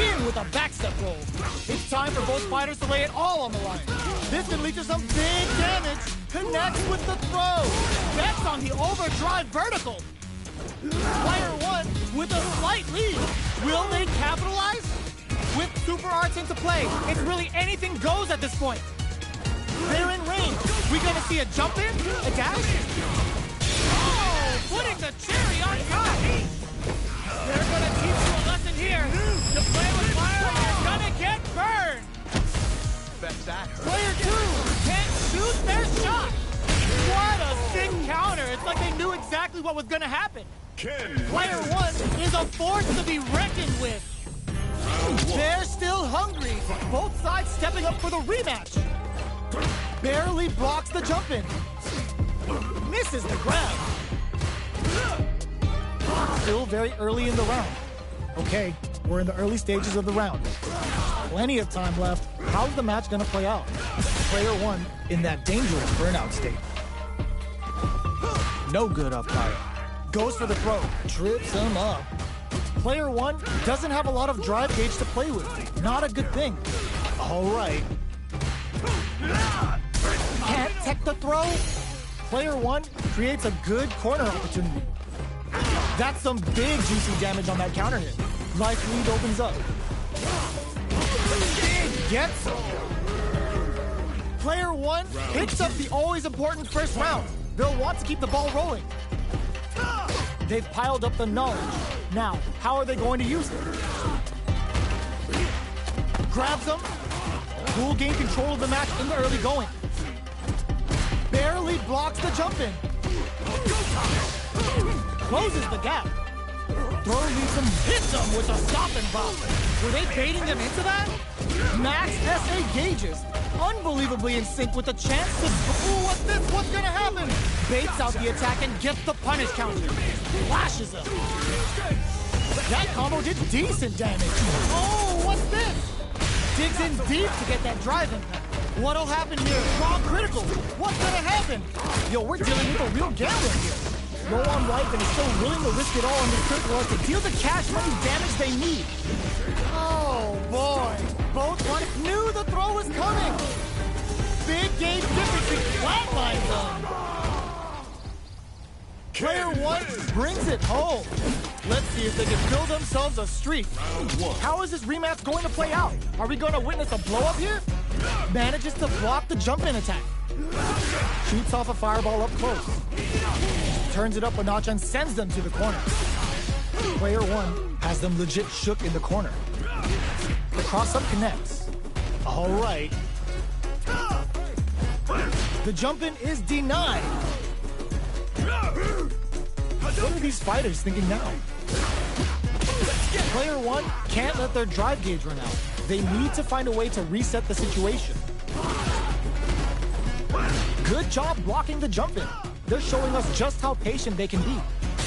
S2: In with a backstep roll. It's time for both fighters to lay it all on the line. This can lead to some big damage. Connects with the throw. Bets on the overdrive vertical. Player 1 with a slight lead. Will they capitalize? With super arts into play, it's really anything goes at this point. They're in range. We gonna see a jump in? A dash? Oh, putting the cherry on top. They're gonna teach you a lesson here. To play with fire, you're gonna get burned. Player 2 can't shoot their shot. What a sick counter. It's like they knew exactly what was gonna happen. Player 1 is a force to be reckoned with. They're still hungry. Both sides stepping up for the rematch. Barely blocks the jump in. Misses the grab. Still very early in the round. Okay, we're in the early stages of the round. Plenty of time left. How's the match gonna play out? Player 1 in that dangerous burnout state. No good up fire. Goes for the throw. Trips him up. Player 1 doesn't have a lot of drive gauge to play with. Not a good thing. All right. Can't tech the throw. Player 1 creates a good corner opportunity. That's some big juicy damage on that counter hit. Life lead opens up. Big gets him. Player 1 picks up the always important first round. They'll want to keep the ball rolling. They've piled up the knowledge. Now, how are they going to use it? Grabs them. Will gain control of the match in the early going. Barely blocks the jump in. Closes the gap. Throw leaves him, hits them with a stopping block. Were they baiting them into that? Max SA gauges. Unbelievably in sync with the chance to... Ooh, what's this? What's gonna happen? Baits out the attack and gets the punish counter. Flashes him. That combo did decent damage. Oh, what's this? Digs in deep to get that drive impact. What'll happen here? Wrong critical. What's gonna happen? Yo, we're dealing with a real gambler here. Low on life and is still willing to risk it all on this critical to deal the cash money damage they need. Oh boy. Both ones knew the throw was coming. Big gauge difference in flatline zone. Player 1 brings it home. Let's see if they can build themselves a streak. How is this rematch going to play out? Are we going to witness a blow-up here? Manages to block the jump-in attack. Shoots off a fireball up close. Turns it up a notch and sends them to the corner. Player 1 has them legit shook in the corner. The cross-up connects. All right. The jump-in is denied. What are these fighters thinking now? Player one can't let their drive gauge run out. They need to find a way to reset the situation. Good job blocking the jump-in. They're showing us just how patient they can be.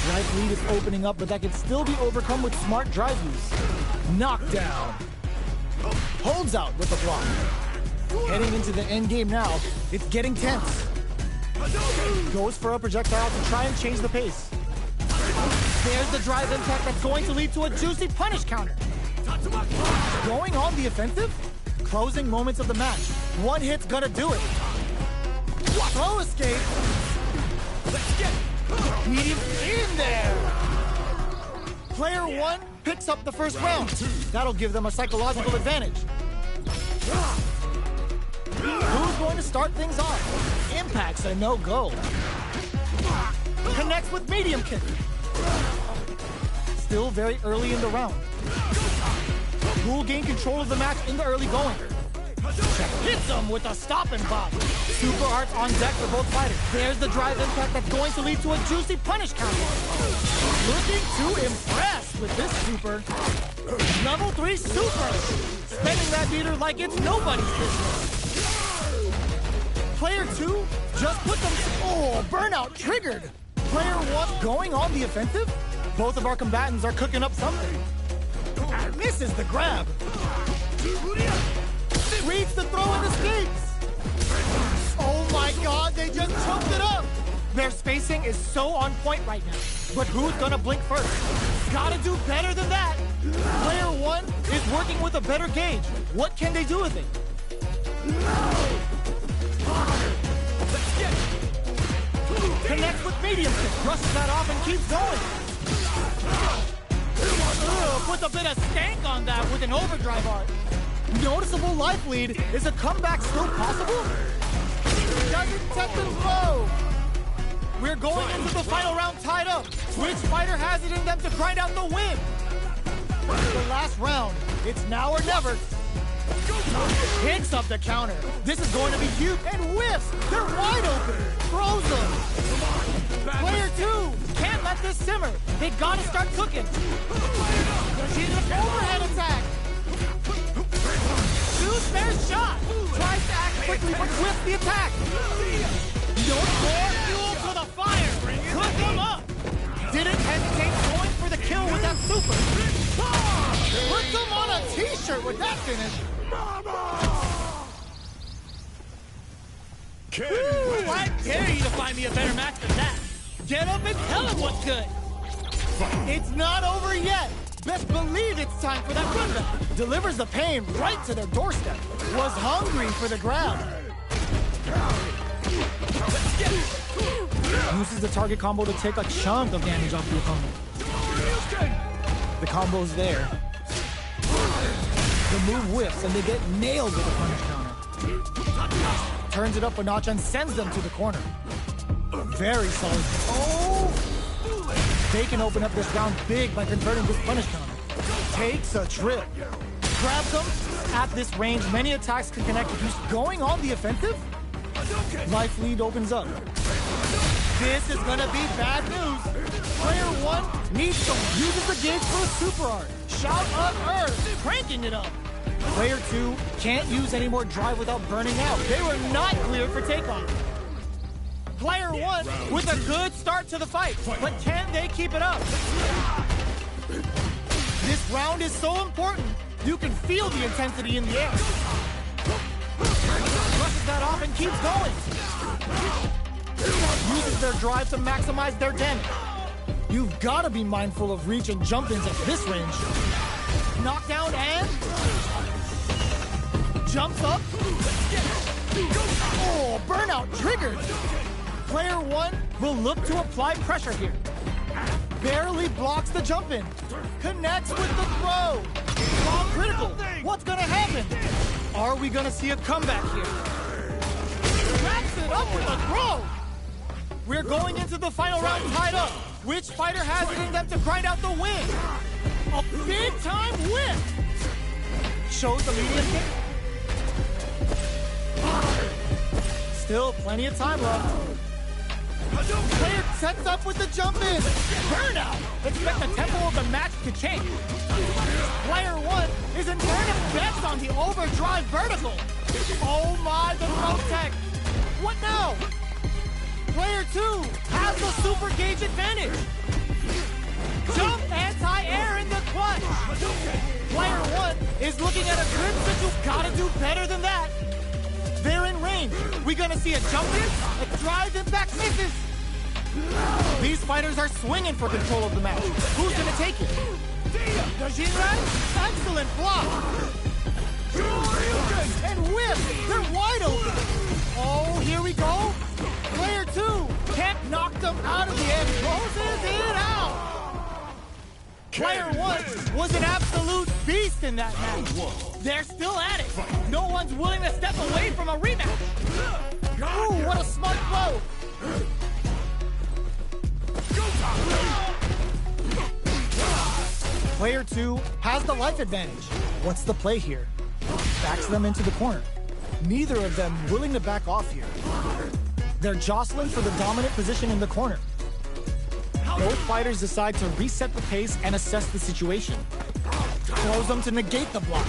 S2: Life lead is opening up, but that can still be overcome with smart drive use. Knockdown. Holds out with the block. Heading into the end game now, it's getting tense. Goes for a projectile to try and change the pace. There's the drive impact that's going to lead to a juicy punish counter. Going on the offensive? Closing moments of the match. One hit's gonna do it. Throw escape. Medium in there. Player one picks up the first round. That'll give them a psychological advantage. Who's going to start things off? Impact's a no-go. Connects with medium kick. Still very early in the round. Who will gain control of the match in the early going? Hits him with a stopping bomb. Super arts on deck for both fighters. There's the drive impact that's going to lead to a juicy punish counter. Looking to impress with this super. Level 3 super. Spending that meter like it's nobody's business. Player 2 just put them... Oh, burnout triggered. Player 1 going on the offensive? Both of our combatants are cooking up something. Misses the grab. Reads the throw and escapes. Oh my god, they just choked it up. Their spacing is so on point right now. But who's gonna blink first? Gotta do better than that. Player 1 is working with a better gauge. What can they do with it? Connects with medium kick. Brushes that off and keeps going. Puts a bit of stank on that with an overdrive art. Noticeable life lead. Is a comeback still possible? Doesn't set them low. We're going into the final round tied up. Which fighter has it in them to grind out the win? The last round. It's now or never. Picks up the counter. This is going to be huge. And whiffs. They're wide open. Throws them. Player 2 can't let this simmer. They gotta start cooking. She's an overhead attack. Shoots their shot. Tries to act quickly, but whiffs the attack. No more fuel to the fire. Cook them up. Didn't hesitate going for the kill with that super. Put them on a t-shirt with that finish. Woo, I dare you to find me a better match than that. Get up and tell him what's good. It's not over yet. Best believe it's time for that comeback. Delivers the pain right to their doorstep. Was hungry for the grab. Uses the target combo to take a chunk of damage off the opponent. The combo's there. The move whiffs and they get nailed with a punish counter. Turns it up a notch and sends them to the corner. Very solid. Oh! They can open up this round big by converting this punish counter. Takes a trip. Grabs them. At this range, many attacks can connect with you. Going on the offensive? Life lead opens up. This is gonna be bad news. Player 1 needs to uses the gauge for a super art. Shout up Earth, cranking it up. Player 2 can't use any more drive without burning out. They were not cleared for takeoff. Player 1 with a good start to the fight, but can they keep it up? This round is so important. You can feel the intensity in the air. Brushes that off and keeps going. Uses their drive to maximize their damage. You've got to be mindful of reach and jump-ins at this range. Knockdown and... jumps up. Oh, burnout triggered. Player 1 will look to apply pressure here. Barely blocks the jump-in. Connects with the throw. All critical. What's gonna happen? Are we gonna see a comeback here? Wraps it up with a throw. We're going into the final round tied up. Which fighter has it in them to grind out the win? A big-time win. Shows the medium kick. Still plenty of time left. Player sets up with the jump in. Burnout. Expect the tempo of the match to change. Player 1 is in turn best on the overdrive vertical. Oh my, the throw tech. What now? Player 2 has the super gauge advantage. Jump anti-air in the clutch. Player 1 is looking at a grip that you've got to do better than that. They're in range. We gonna see a jump in, a drive impact misses. These fighters are swinging for control of the match. Who's gonna take it? The Jinrai? Excellent block. And whip, they're wide open. Oh, here we go. Player 2 can't knock them out of the air. Closes it out. Player 1 was an absolute beast in that match. They're still at it. No one's willing to step away from a rematch. Ooh, what a smart blow. Player 2 has the life advantage. What's the play here? Backs them into the corner. Neither of them willing to back off here. They're jostling for the dominant position in the corner. Both fighters decide to reset the pace and assess the situation. Throws them to negate the block.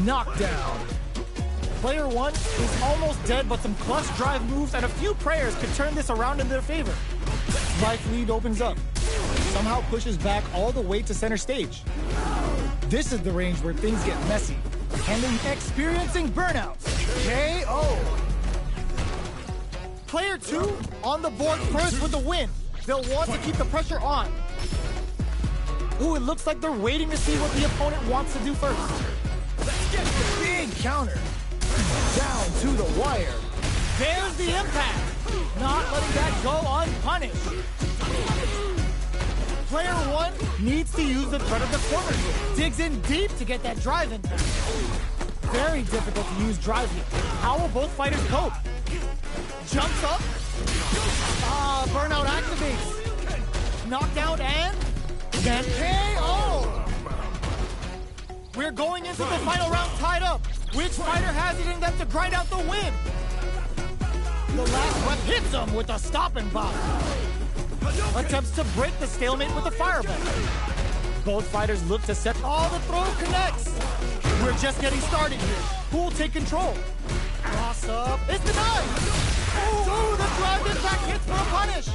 S2: Knockdown. Player 1 is almost dead, but some clutch drive moves and a few prayers could turn this around in their favor. Life lead opens up. Somehow pushes back all the way to center stage. This is the range where things get messy. And then experiencing burnouts. KO. Player 2 on the board first with the win. They'll want to keep the pressure on. Ooh, it looks like they're waiting to see what the opponent wants to do first. Let's get the big counter. Down to the wire. There's the impact. Not letting that go unpunished. Player 1 needs to use the threat of the corner. Digs in deep to get that drive in. Very difficult to use drive here. How will both fighters cope? Jumps up. Burnout activates. Knockdown and then KO. We're going into the final round tied up. Which fighter has it in them to grind out the win? The last one hits him with a stopping block. Attempts to break the stalemate with a fireball. Both fighters look to set. Oh, the throw connects. We're just getting started here. Who will take control? Cross up. It's denied. Ooh, the drive impact hits for a punish.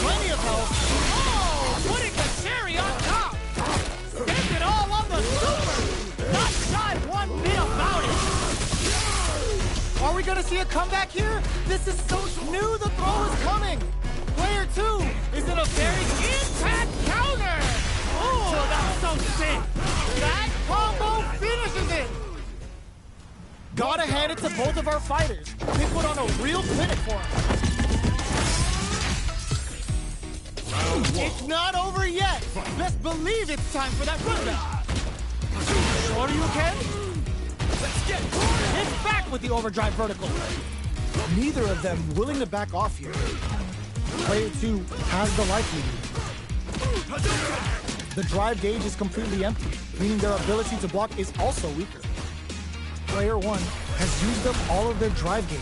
S2: Plenty of health. Oh, putting the cherry on top. Spends it all on the super. Not shy one bit about it. Are we going to see a comeback here? This is so new. The throw is coming. Player 2 is in a very impact counter. Oh, that's so sick. That combo finishes it. Gotta hand it to both of our fighters. They put on a real clinic for us. It's not over yet. Best believe it's time for that rundown. Sure you can? Let's get hit back with the overdrive vertical. Neither of them willing to back off here. Player 2 has the life lead. The drive gauge is completely empty, meaning their ability to block is also weaker. Player 1 has used up all of their drive gauge.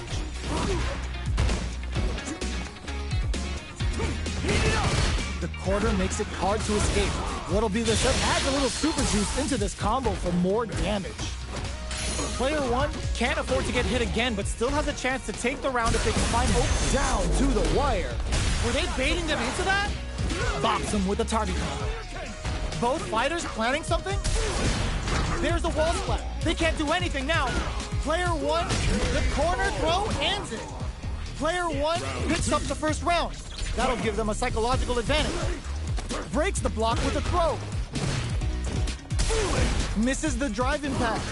S2: The quarter makes it hard to escape. What'll be the set adds a little super juice into this combo for more damage. Player 1 can't afford to get hit again, but still has a chance to take the round if they can find open. Down to the wire. Were they baiting them into that? Box them with a target combo. Both fighters planning something? There's a wall splat. They can't do anything now. Player 1, the corner throw ends it. Player 1 picks up the first round. That'll give them a psychological advantage. Breaks the block with a throw. Misses the drive impact.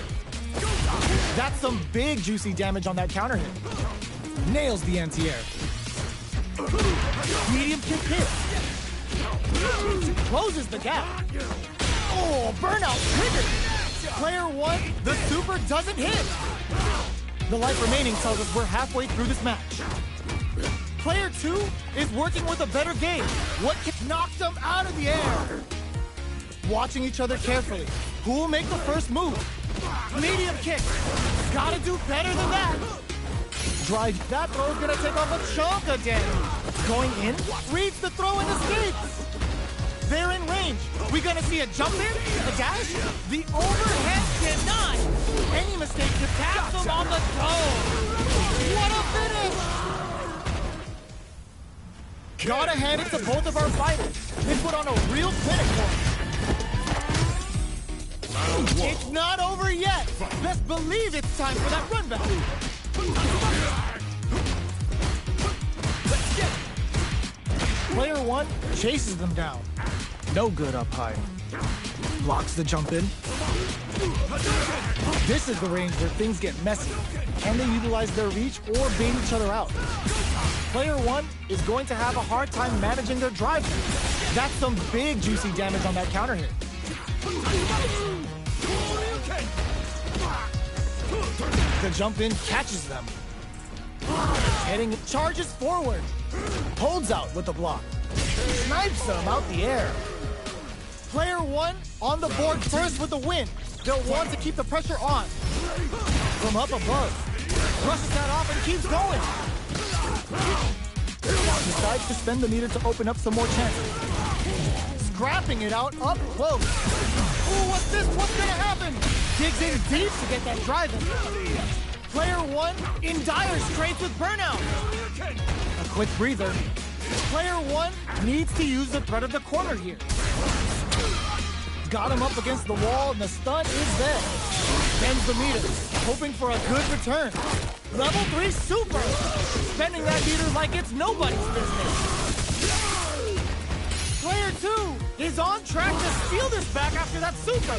S2: That's some big juicy damage on that counter hit. Nails the anti-air. Medium kick hit. Closes the gap. Oh, burnout triggered. Player 1, the super doesn't hit. The life remaining tells us we're halfway through this match. Player 2 is working with a better game. What knocked them out of the air? Watching each other carefully. Who will make the first move? Medium kick. Gotta do better than that. Drive. That throw's gonna take off a chunk of damage. Going in, reads the throw and escapes. They're in range. We gonna see a jump in, a dash? The overhead cannot. Any mistake could pass them on the toe. What a finish! Gotta hand it to both of our fighters. They put on a real clinic for us. It's not over yet. Best believe it's time for that run back. Player one chases them down. No good up high. Blocks the jump in. This is the range where things get messy. Can they utilize their reach or bait each other out? Player one is going to have a hard time managing their drive. That's some big juicy damage on that counter hit. The jump in catches them. Heading charges forward. Holds out with the block. Snipes them out the air. Player one on the board first with the win. They'll want to keep the pressure on. From up above. Brushes that off and keeps going. Decides to spend the meter to open up some more chances. Scrapping it out up close. Ooh, what's this? What's gonna happen? Digs in deep to get that drive in. Player one in dire straits with burnout. A quick breather. Player one needs to use the threat of the corner here. Got him up against the wall and the stun is there. Bends the meter, hoping for a good return. Level 3 super! Spending that meter like it's nobody's business. Player 2 is on track to steal this back after that super.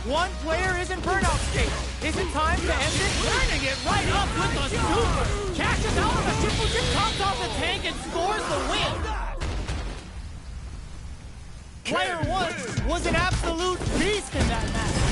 S2: One player is in burnout state. Is it time to end it? Turning it right up with the super. Cashes out on a triple chip, tops off the tank and scores the win. Player 1 was an absolute beast in that match.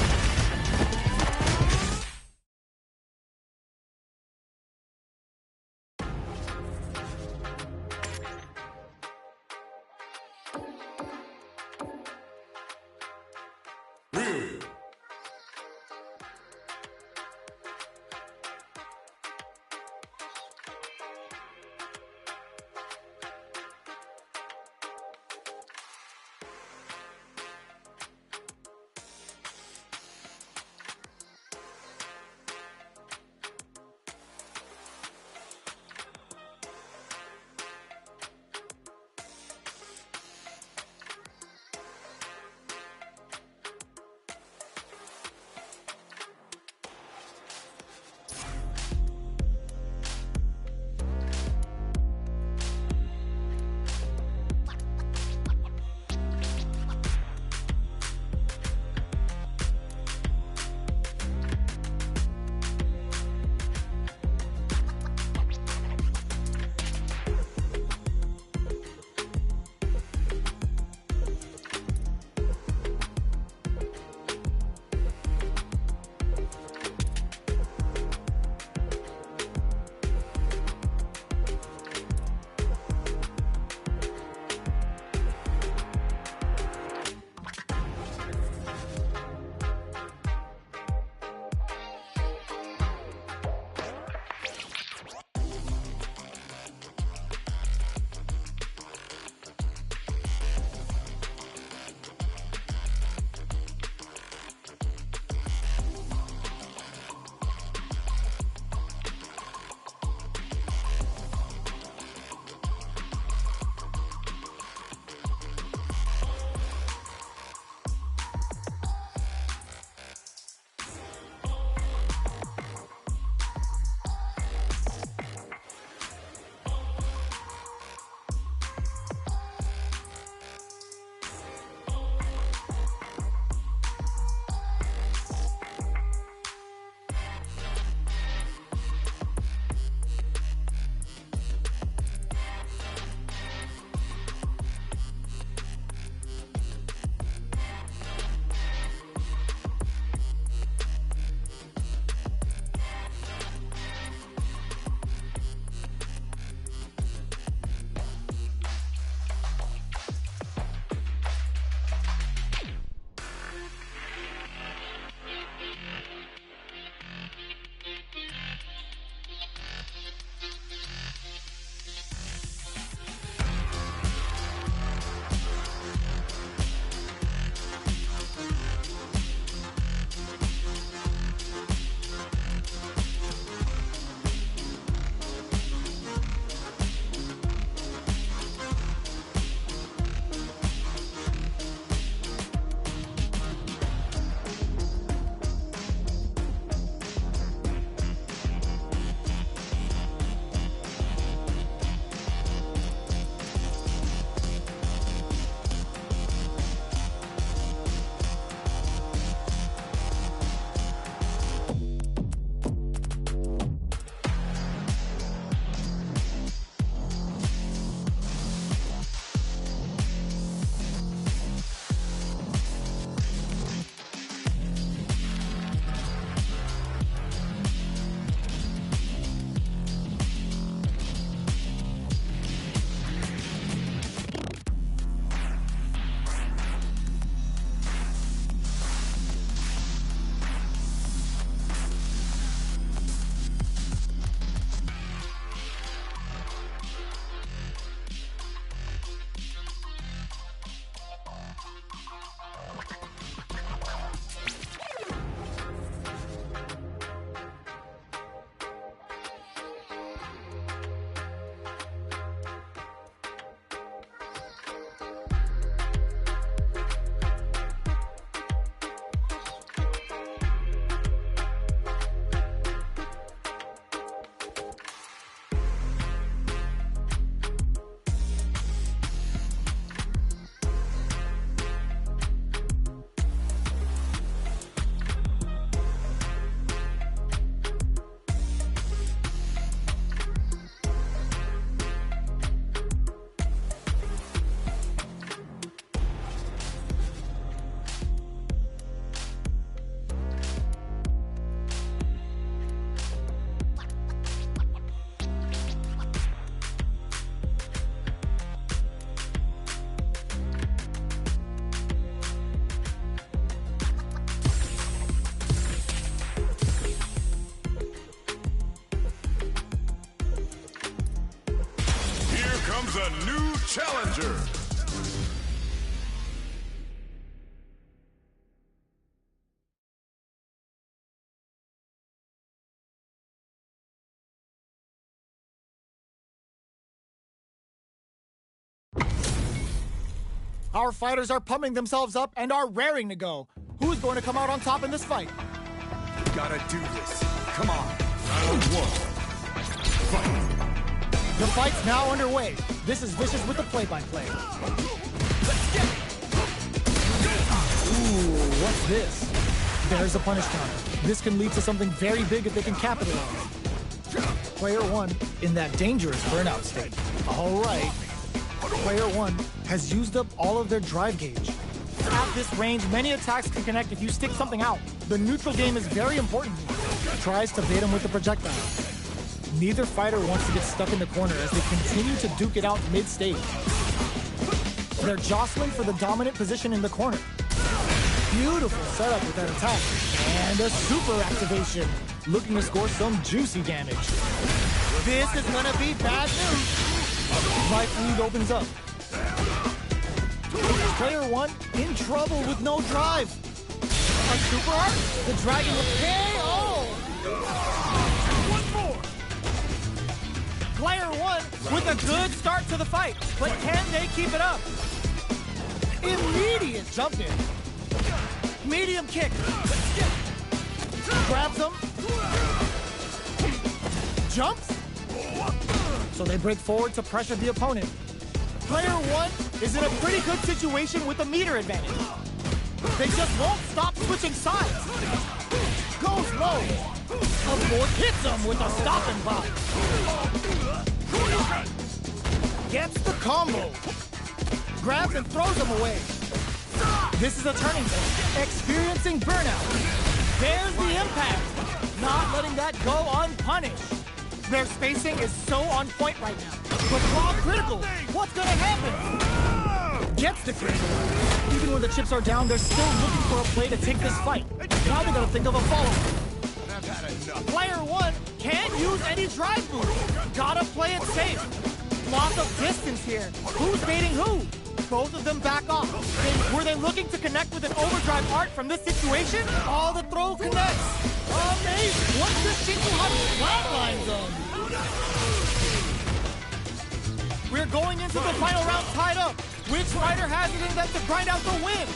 S1: comes a new challenger.
S2: Our fighters are pumping themselves up and are raring to go. Who's going to come out on top in this fight?
S3: Gotta do this. Come on. Round one. Fight.
S2: The fight's now underway. This is Vicious with the play-by-play. Ooh, what's this? There's a punish counter. This can lead to something very big if they can capitalize. Player one in that dangerous burnout state. All right. Player one has used up all of their drive gauge. At this range, many attacks can connect if you stick something out. The neutral game is very important here. Tries to bait him with the projectile. Neither fighter wants to get stuck in the corner as they continue to duke it out mid-stage. They're jostling for the dominant position in the corner. Beautiful setup with that attack. And a super activation, looking to score some juicy damage. This is gonna be bad news. Life lead opens up. Player one in trouble with no drive. A super art? The dragon will KO! One more! Player one with a good start to the fight, but can they keep it up? Immediate jump in. Medium kick. Grabs him. Jumps. So they break forward to pressure the opponent. Player one is in a pretty good situation with a meter advantage. They just won't stop switching sides. Goes low. Hits him with a stop and block. Gets the combo. Grabs and throws him away. This is a turning point. Experiencing burnout. There's the impact. Not letting that go unpunished. Their spacing is so on point right now. But claw critical. What's gonna happen? Gets the critical. Even when the chips are down, they're still looking for a play to take this fight. Now they gotta think of a follow-up. Player one can't use any drive move. Gotta play it safe. Lots of distance here. Who's baiting who? Both of them back off. Were they looking to connect with an overdrive art from this situation? All the throw connects. Amazing. What's this Shinko flatline zone? We're going into the final round tied up. Which fighter has it in them to grind out the win?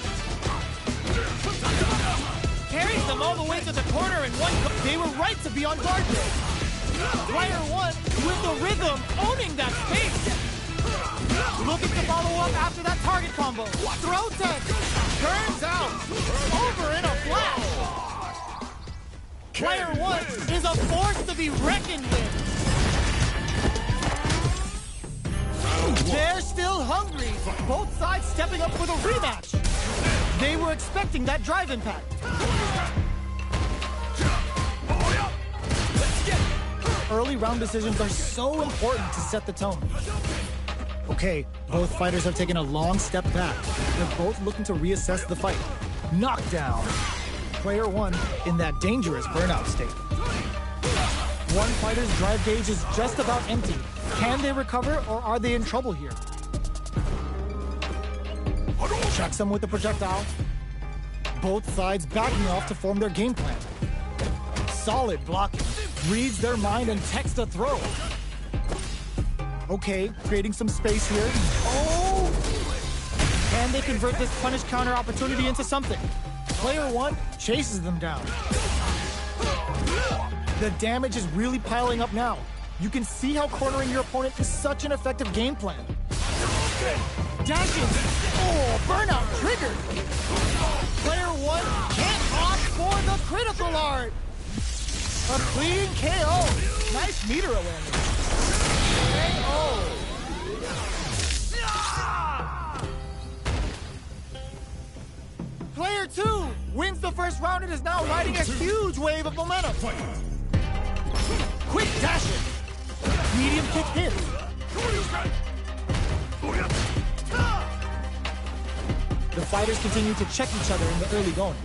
S2: Carries them all the way to the corner in one. They were right to be on guard there. Player one with the rhythm, owning that space. Looking to follow up after that target combo. Throw tech. Turns out. Over in a flash. Player one is a force to be reckoned with. They're still hungry. Both sides stepping up for the rematch. They were expecting that drive impact. Early round decisions are so important to set the tone. Okay, both fighters have taken a long step back. They're both looking to reassess the fight. Knockdown. Player one in that dangerous burnout state. One fighter's drive gauge is just about empty. Can they recover, or are they in trouble here? Checks them with the projectile. Both sides backing off to form their game plan. Solid blocking. Reads their mind and techs a throw. Okay, creating some space here. Oh! Can they convert this punish counter opportunity into something? Player one chases them down. The damage is really piling up now. You can see how cornering your opponent is such an effective game plan. Dashes! Oh, burnout triggered! Player one can't opt for the critical art! A clean KO! Nice meter awareness. KO! Player two wins the first round and is now riding a huge wave of momentum. Quick dashing. Medium kick hits. The fighters continue to check each other in the early going.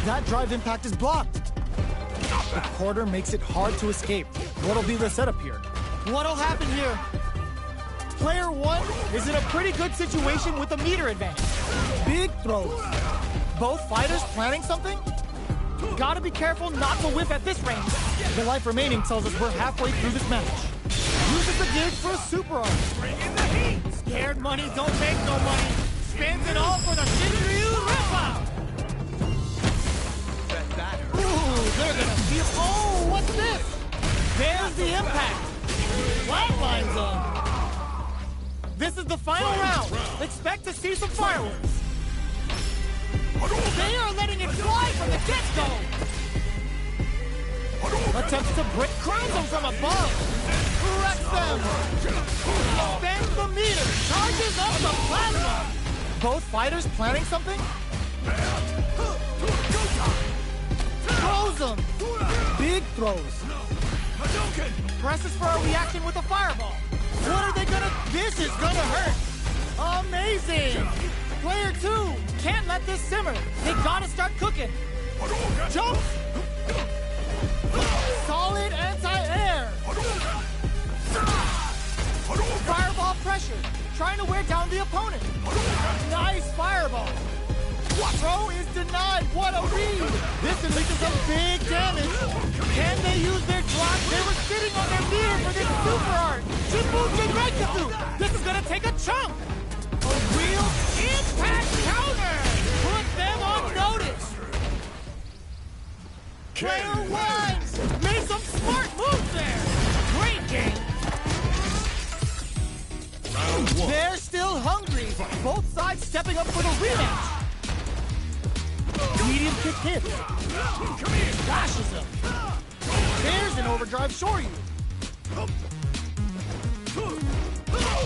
S2: That drive impact is blocked. The quarter makes it hard to escape. What'll be the setup here? What'll happen here? Player 1 is in a pretty good situation with a meter advantage. Big throws. Both fighters planning something? Gotta be careful not to whiff at this range. The life remaining tells us we're halfway through this match. Uses the gauge for a super arm.
S1: Bring in the heat!
S2: Scared money don't make no money. Spends it all for the Shinryu rip-out. Ooh, they're gonna feel. Oh, what's this? There's the impact. Flatlines them. This is the final round. Expect to see some fireworks. They are letting it fly from the get-go. Attempts to brick crowns them from above. Wrecks them. Spends the meter. Charges up the plasma. Both fighters planning something? Throws them. Big throws. Presses for a reaction with a fireball. What are they gonna... This is gonna hurt. Amazing. Player 2 can't let this simmer. They gotta start cooking. Jump. Solid anti-air. Fireball pressure. Trying to wear down the opponent. Nice fireball. Throw is denied. What a read. This can lead to some big damage. Can they use their drive? They were sitting on their meter for this super art. Shibuya Rekatsu. This is going to take a chunk. A real impact counter. Put them on notice. Player 1 made some smart moves there. Great game. They're still hungry. Both sides stepping up for the rematch. Medium kick hits. Flashes him. There's an overdrive Shoryu.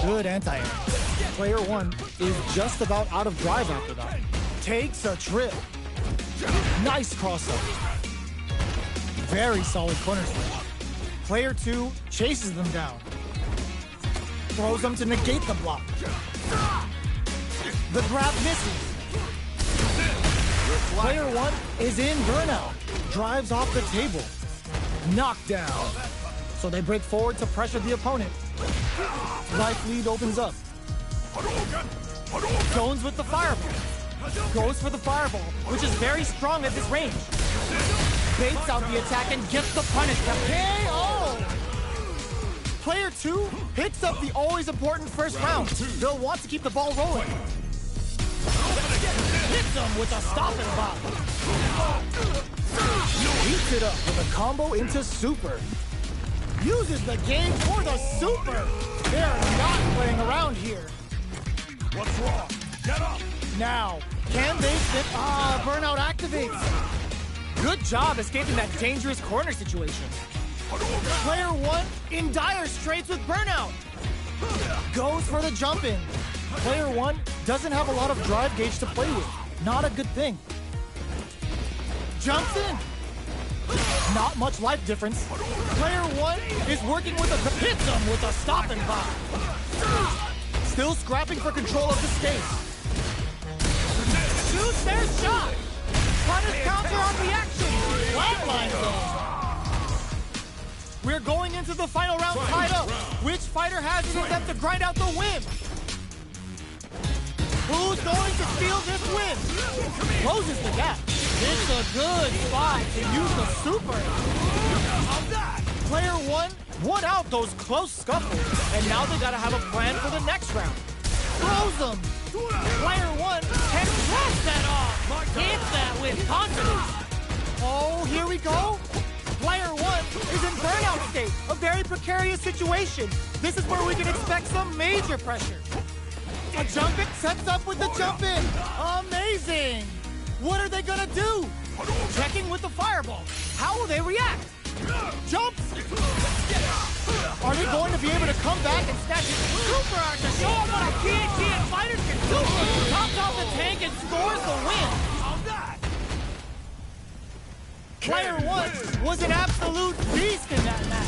S2: Good anti-air. Player 1 is just about out of drive after that. Takes a trip. Nice crossover. Very solid corner switch. Player 2 chases them down. Throws them to negate the block. The grab misses. Player 1 is in burnout. Drives off the table. Knockdown. So they break forward to pressure the opponent. Life lead opens up. Zones with the fireball. Goes for the fireball, which is very strong at this range. Baits out the attack and gets the punish. KO! Player 2 picks up the always important first round. They'll want to keep the ball rolling. Hits them with a stop and bop. Heats it up with a combo into super. Uses the game for the super. They're not playing around here.
S1: What's wrong? Get up!
S2: Now, can they fit? Burnout activates. Good job escaping that dangerous corner situation. Player 1 in dire straits with burnout. Goes for the jump in. Player 1 doesn't have a lot of drive gauge to play with. Not a good thing. Jumps in. Not much life difference. Player 1 is working with a... Hits him with a stop and pop. Still scrapping for control of the space. Shoots their shot. Punish counter on reaction. Flatline zone. We're going into the final round tied up. Which fighter has it in them to grind out the win? Who's going to steal this win? Closes the gap. It's a good spot to use the super. Player 1 won out those close scuffles, and now they gotta have a plan for the next round. Throws them. Player 1 can press that off. Hits that with confidence. Oh, here we go. Player 1 is in burnout state, a very precarious situation. This is where we can expect some major pressure. A jump in, sets up with the jump in. Amazing. What are they gonna do? Checking with the fireball. How will they react? Jumps. Are they going to be able to come back and snatch it? Super art to show them what a PhD and fighters can do. Tops off the tank and scores the win. Player 1 was an absolute beast in that match.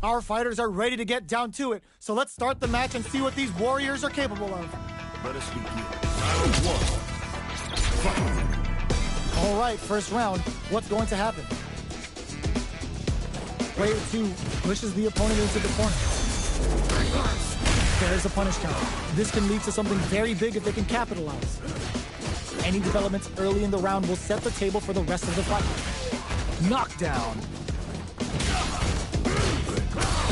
S2: Our fighters are ready to get down to it, so let's start the match and see what these warriors are capable of.
S3: Let us begin. Round 1. Fight.
S2: All right, first round. What's going to happen? Player 2 pushes the opponent into the corner. There's a punish counter. This can lead to something very big if they can capitalize. Any developments early in the round will set the table for the rest of the fight. Knockdown.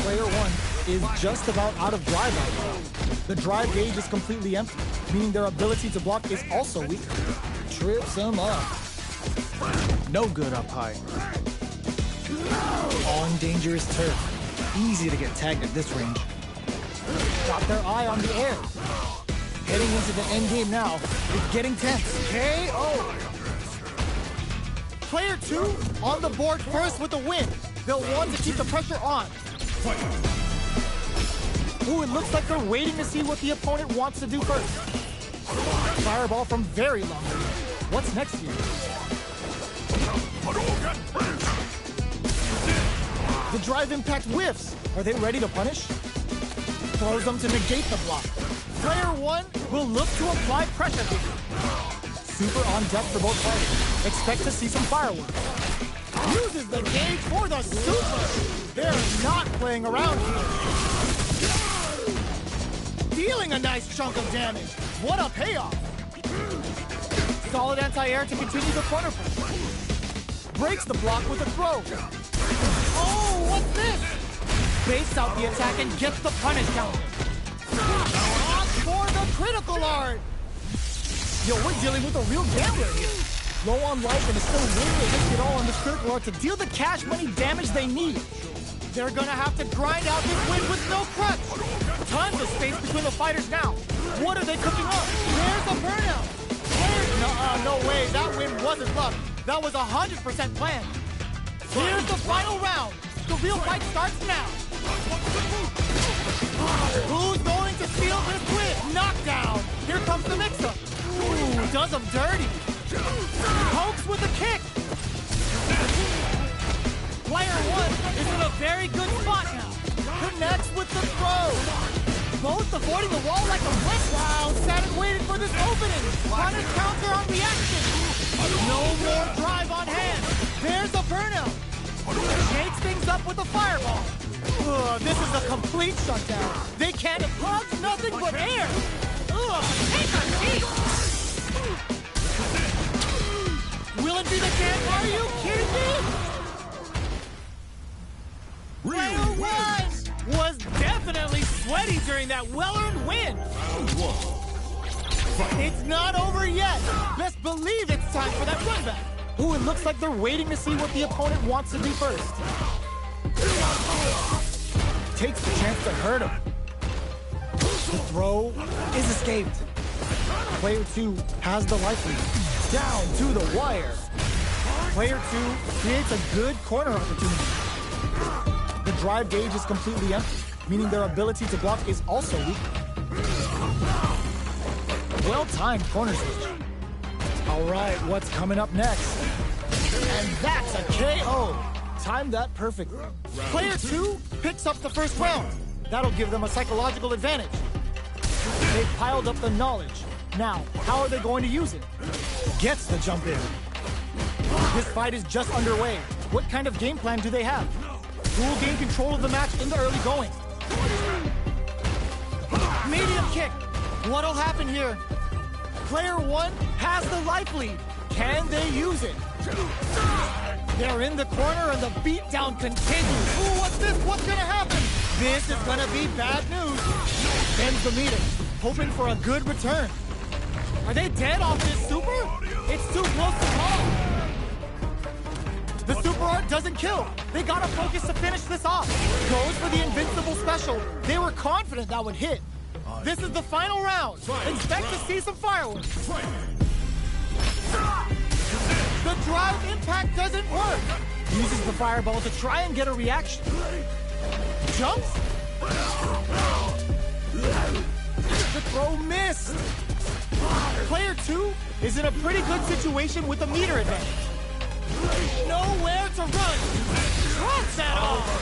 S2: Player 1 is just about out of drive right now. The drive gauge is completely empty, meaning their ability to block is also weaker. Trips him up. No good up high. On dangerous turf. Easy to get tagged at this range. Got their eye on the air. Heading into the end game now. It's getting tense. KO. Player 2 on the board first with a win. They'll want to keep the pressure on. Ooh, it looks like they're waiting to see what the opponent wants to do first. Fireball from very long range. What's next here? The drive impact whiffs. Are they ready to punish? Throws them to negate the block. Player 1 will look to apply pressure here. Super on deck for both parties. Expect to see some fireworks. Uses the gauge for the super. They're not playing around here. Dealing a nice chunk of damage. What a payoff. Solid anti-air to continue the corner push. Breaks the block with a throw. Oh, what's this? Baits out the attack and gets the punish counter. On for the critical art. Yo, we're dealing with a real gambler here. Low on life and is still willing to risk it all on this critical art to deal the cash money damage they need. They're gonna have to grind out this win with no crutch. Tons of space between the fighters now. What are they cooking up? There's the burnout. No way, that win wasn't luck. That was 100% planned. Here's the final round. The real fight starts now. Who's going to steal this win? Knockdown. Here comes the mix-up. Ooh, does him dirty. Pokes with a kick. Player 1 is in a very good spot now. Connects with the throw. Both avoiding the wall like a wet. Wow, sat and waited for this opening. Punish counter on reaction. No more drive on hand. There's a burnout. Shakes things up with a fireball. This is a complete shutdown. They can't approach nothing but air. Take a seat. Will it be the can? Are you kidding me? Player 1 was definitely sweaty during that well-earned win. It's not over yet. Best believe it's time for that run back. Ooh, it looks like they're waiting to see what the opponent wants to do first. Takes the chance to hurt him. The throw is escaped. Player 2 has the life lead. Down to the wire. Player 2 creates a good corner opportunity. The drive gauge is completely empty, meaning their ability to block is also weak. Well-timed corner switch. All right, what's coming up next? And that's a KO. Timed that perfectly. Player 2 picks up the first round. That'll give them a psychological advantage. They've piled up the knowledge. Now, how are they going to use it? Gets the jump in. This fight is just underway. What kind of game plan do they have? Who will gain control of the match in the early going? Medium kick. What'll happen here? Player 1 has the life lead. Can they use it? They're in the corner and the beatdown continues. Ooh, what's this? What's gonna happen? This is gonna be bad news. Ends the meter, hoping for a good return. Are they dead off this super? It's too close to call. The super art doesn't kill. They gotta focus to finish this off. Goes for the invincible special. They were confident that would hit. This is the final round. Expect to see some fireworks. The drive impact doesn't work. Uses the fireball to try and get a reaction. Jumps. The throw missed. Player 2 is in a pretty good situation with a meter advantage. Nowhere to run. Drops that over.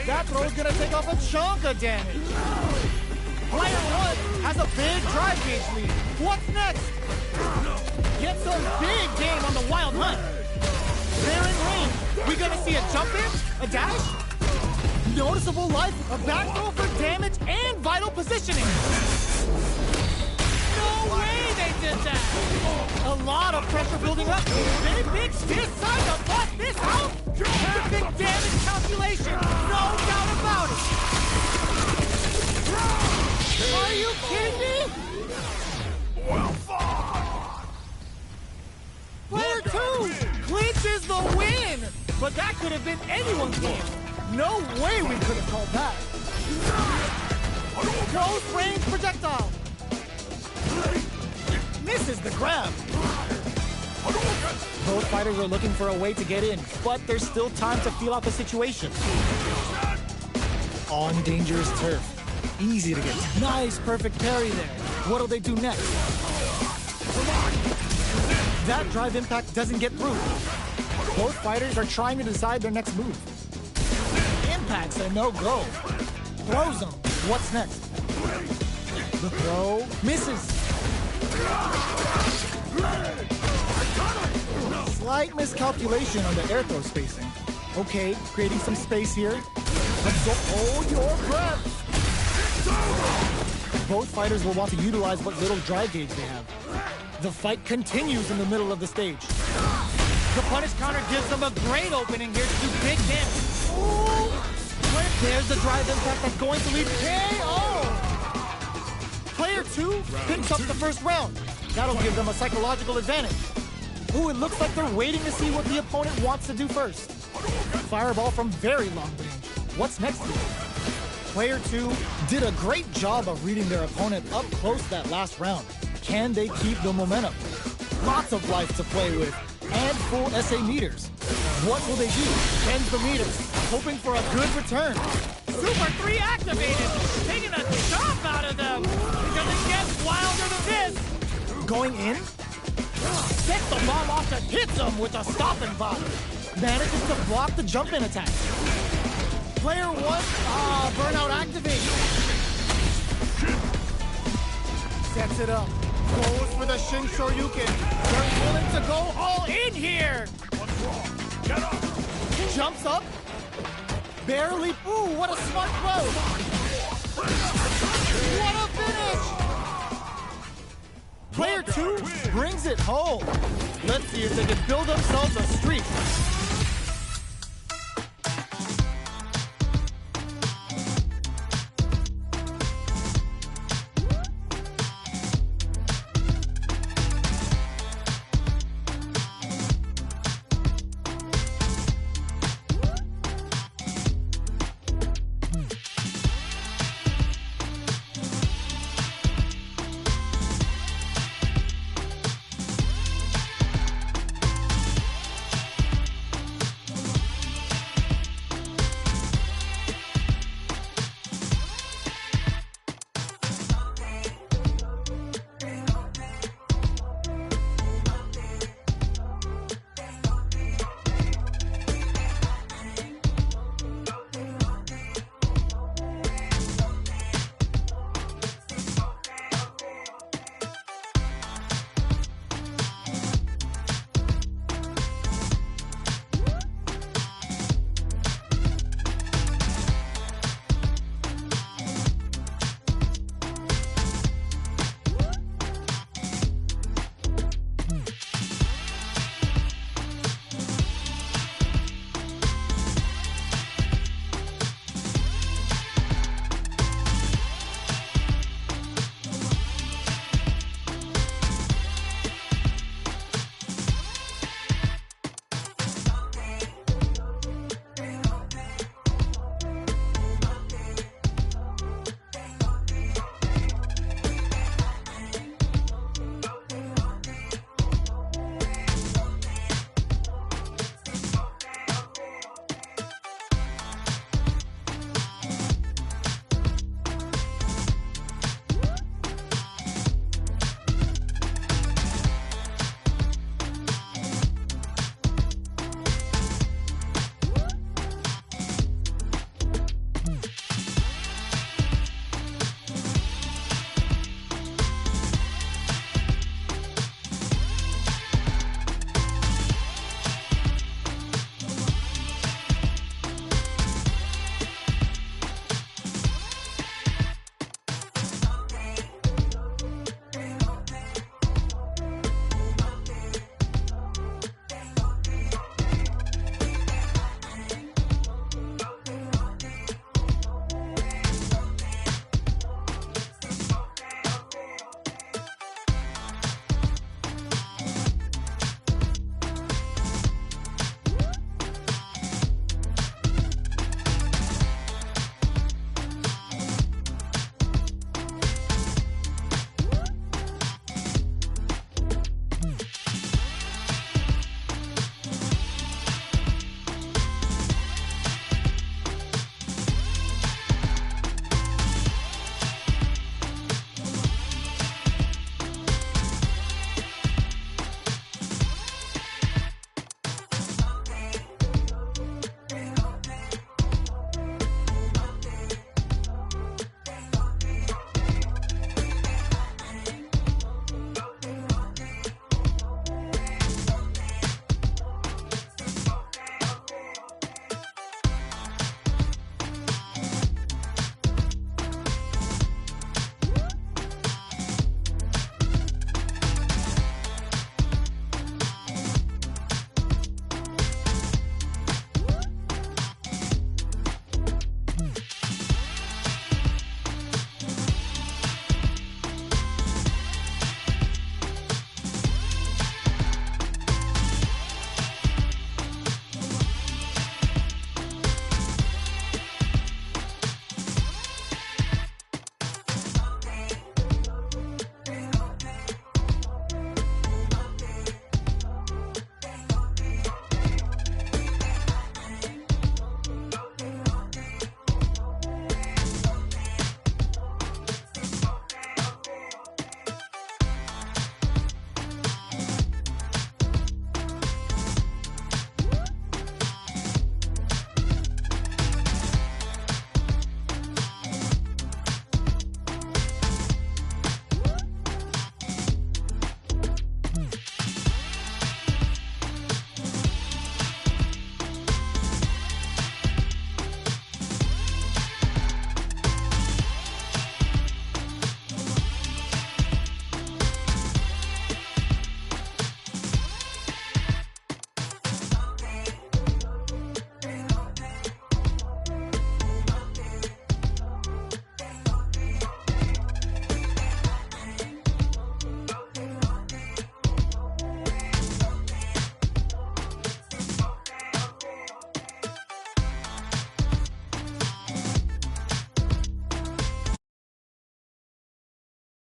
S2: That throw is gonna take off a chunk of damage. Player 1 has a big drive gauge lead. What's next? Get some big game on the Wild Hunt. They're in range. We gonna see a jump in, a dash, noticeable life, a back throw for damage, and vital positioning. No way they did that. A lot of pressure building up. Big stiff side to bust this out. Perfect damage calculation. No doubt about it. Are you kidding me?
S1: Well fought!
S2: Player 2 clinches the win! But that could have been anyone's game. No way we could have called that. Close range projectile. Misses the grab. Both fighters are looking for a way to get in, but there's still time to feel out the situation. On dangerous turf. Easy to get. Nice, perfect parry there. What'll they do next? That drive impact doesn't get through. Both fighters are trying to decide their next move. Impact's a no-go. Throws them. What's next? The throw misses. Slight miscalculation on the air throw spacing. Okay, creating some space here. Let's go. Hold your breath. Both fighters will want to utilize what little drive gauge they have. The fight continues in the middle of the stage. The punish counter gives them a great opening here to do big damage. Ooh. There's the drive impact that's going to lead KO. Player 2 picks up the first round. That'll give them a psychological advantage. Ooh, it looks like they're waiting to see what the opponent wants to do first. Fireball from very long range. What's next here? Player 2 did a great job of reading their opponent up close that last round. Can they keep the momentum? Lots of life to play with, and full SA meters. What will they do? Tens the meters, hoping for a good return.
S4: Super 3 activated, taking a chop out of them. Because it gets wilder than this.
S2: Going in?
S4: Gets the bomb off and hits him with a stopping bomb.
S2: Manages to block the jump-in attack. Player 1, burnout activated. Sets it up. Goes for the Shin Shoryuken. They're willing to go all in here.
S1: What's wrong? Get up!
S2: Jumps up. Barely. Ooh, what a smart throw. What a finish. Player 2 brings it home. Let's see if they can build themselves a streak.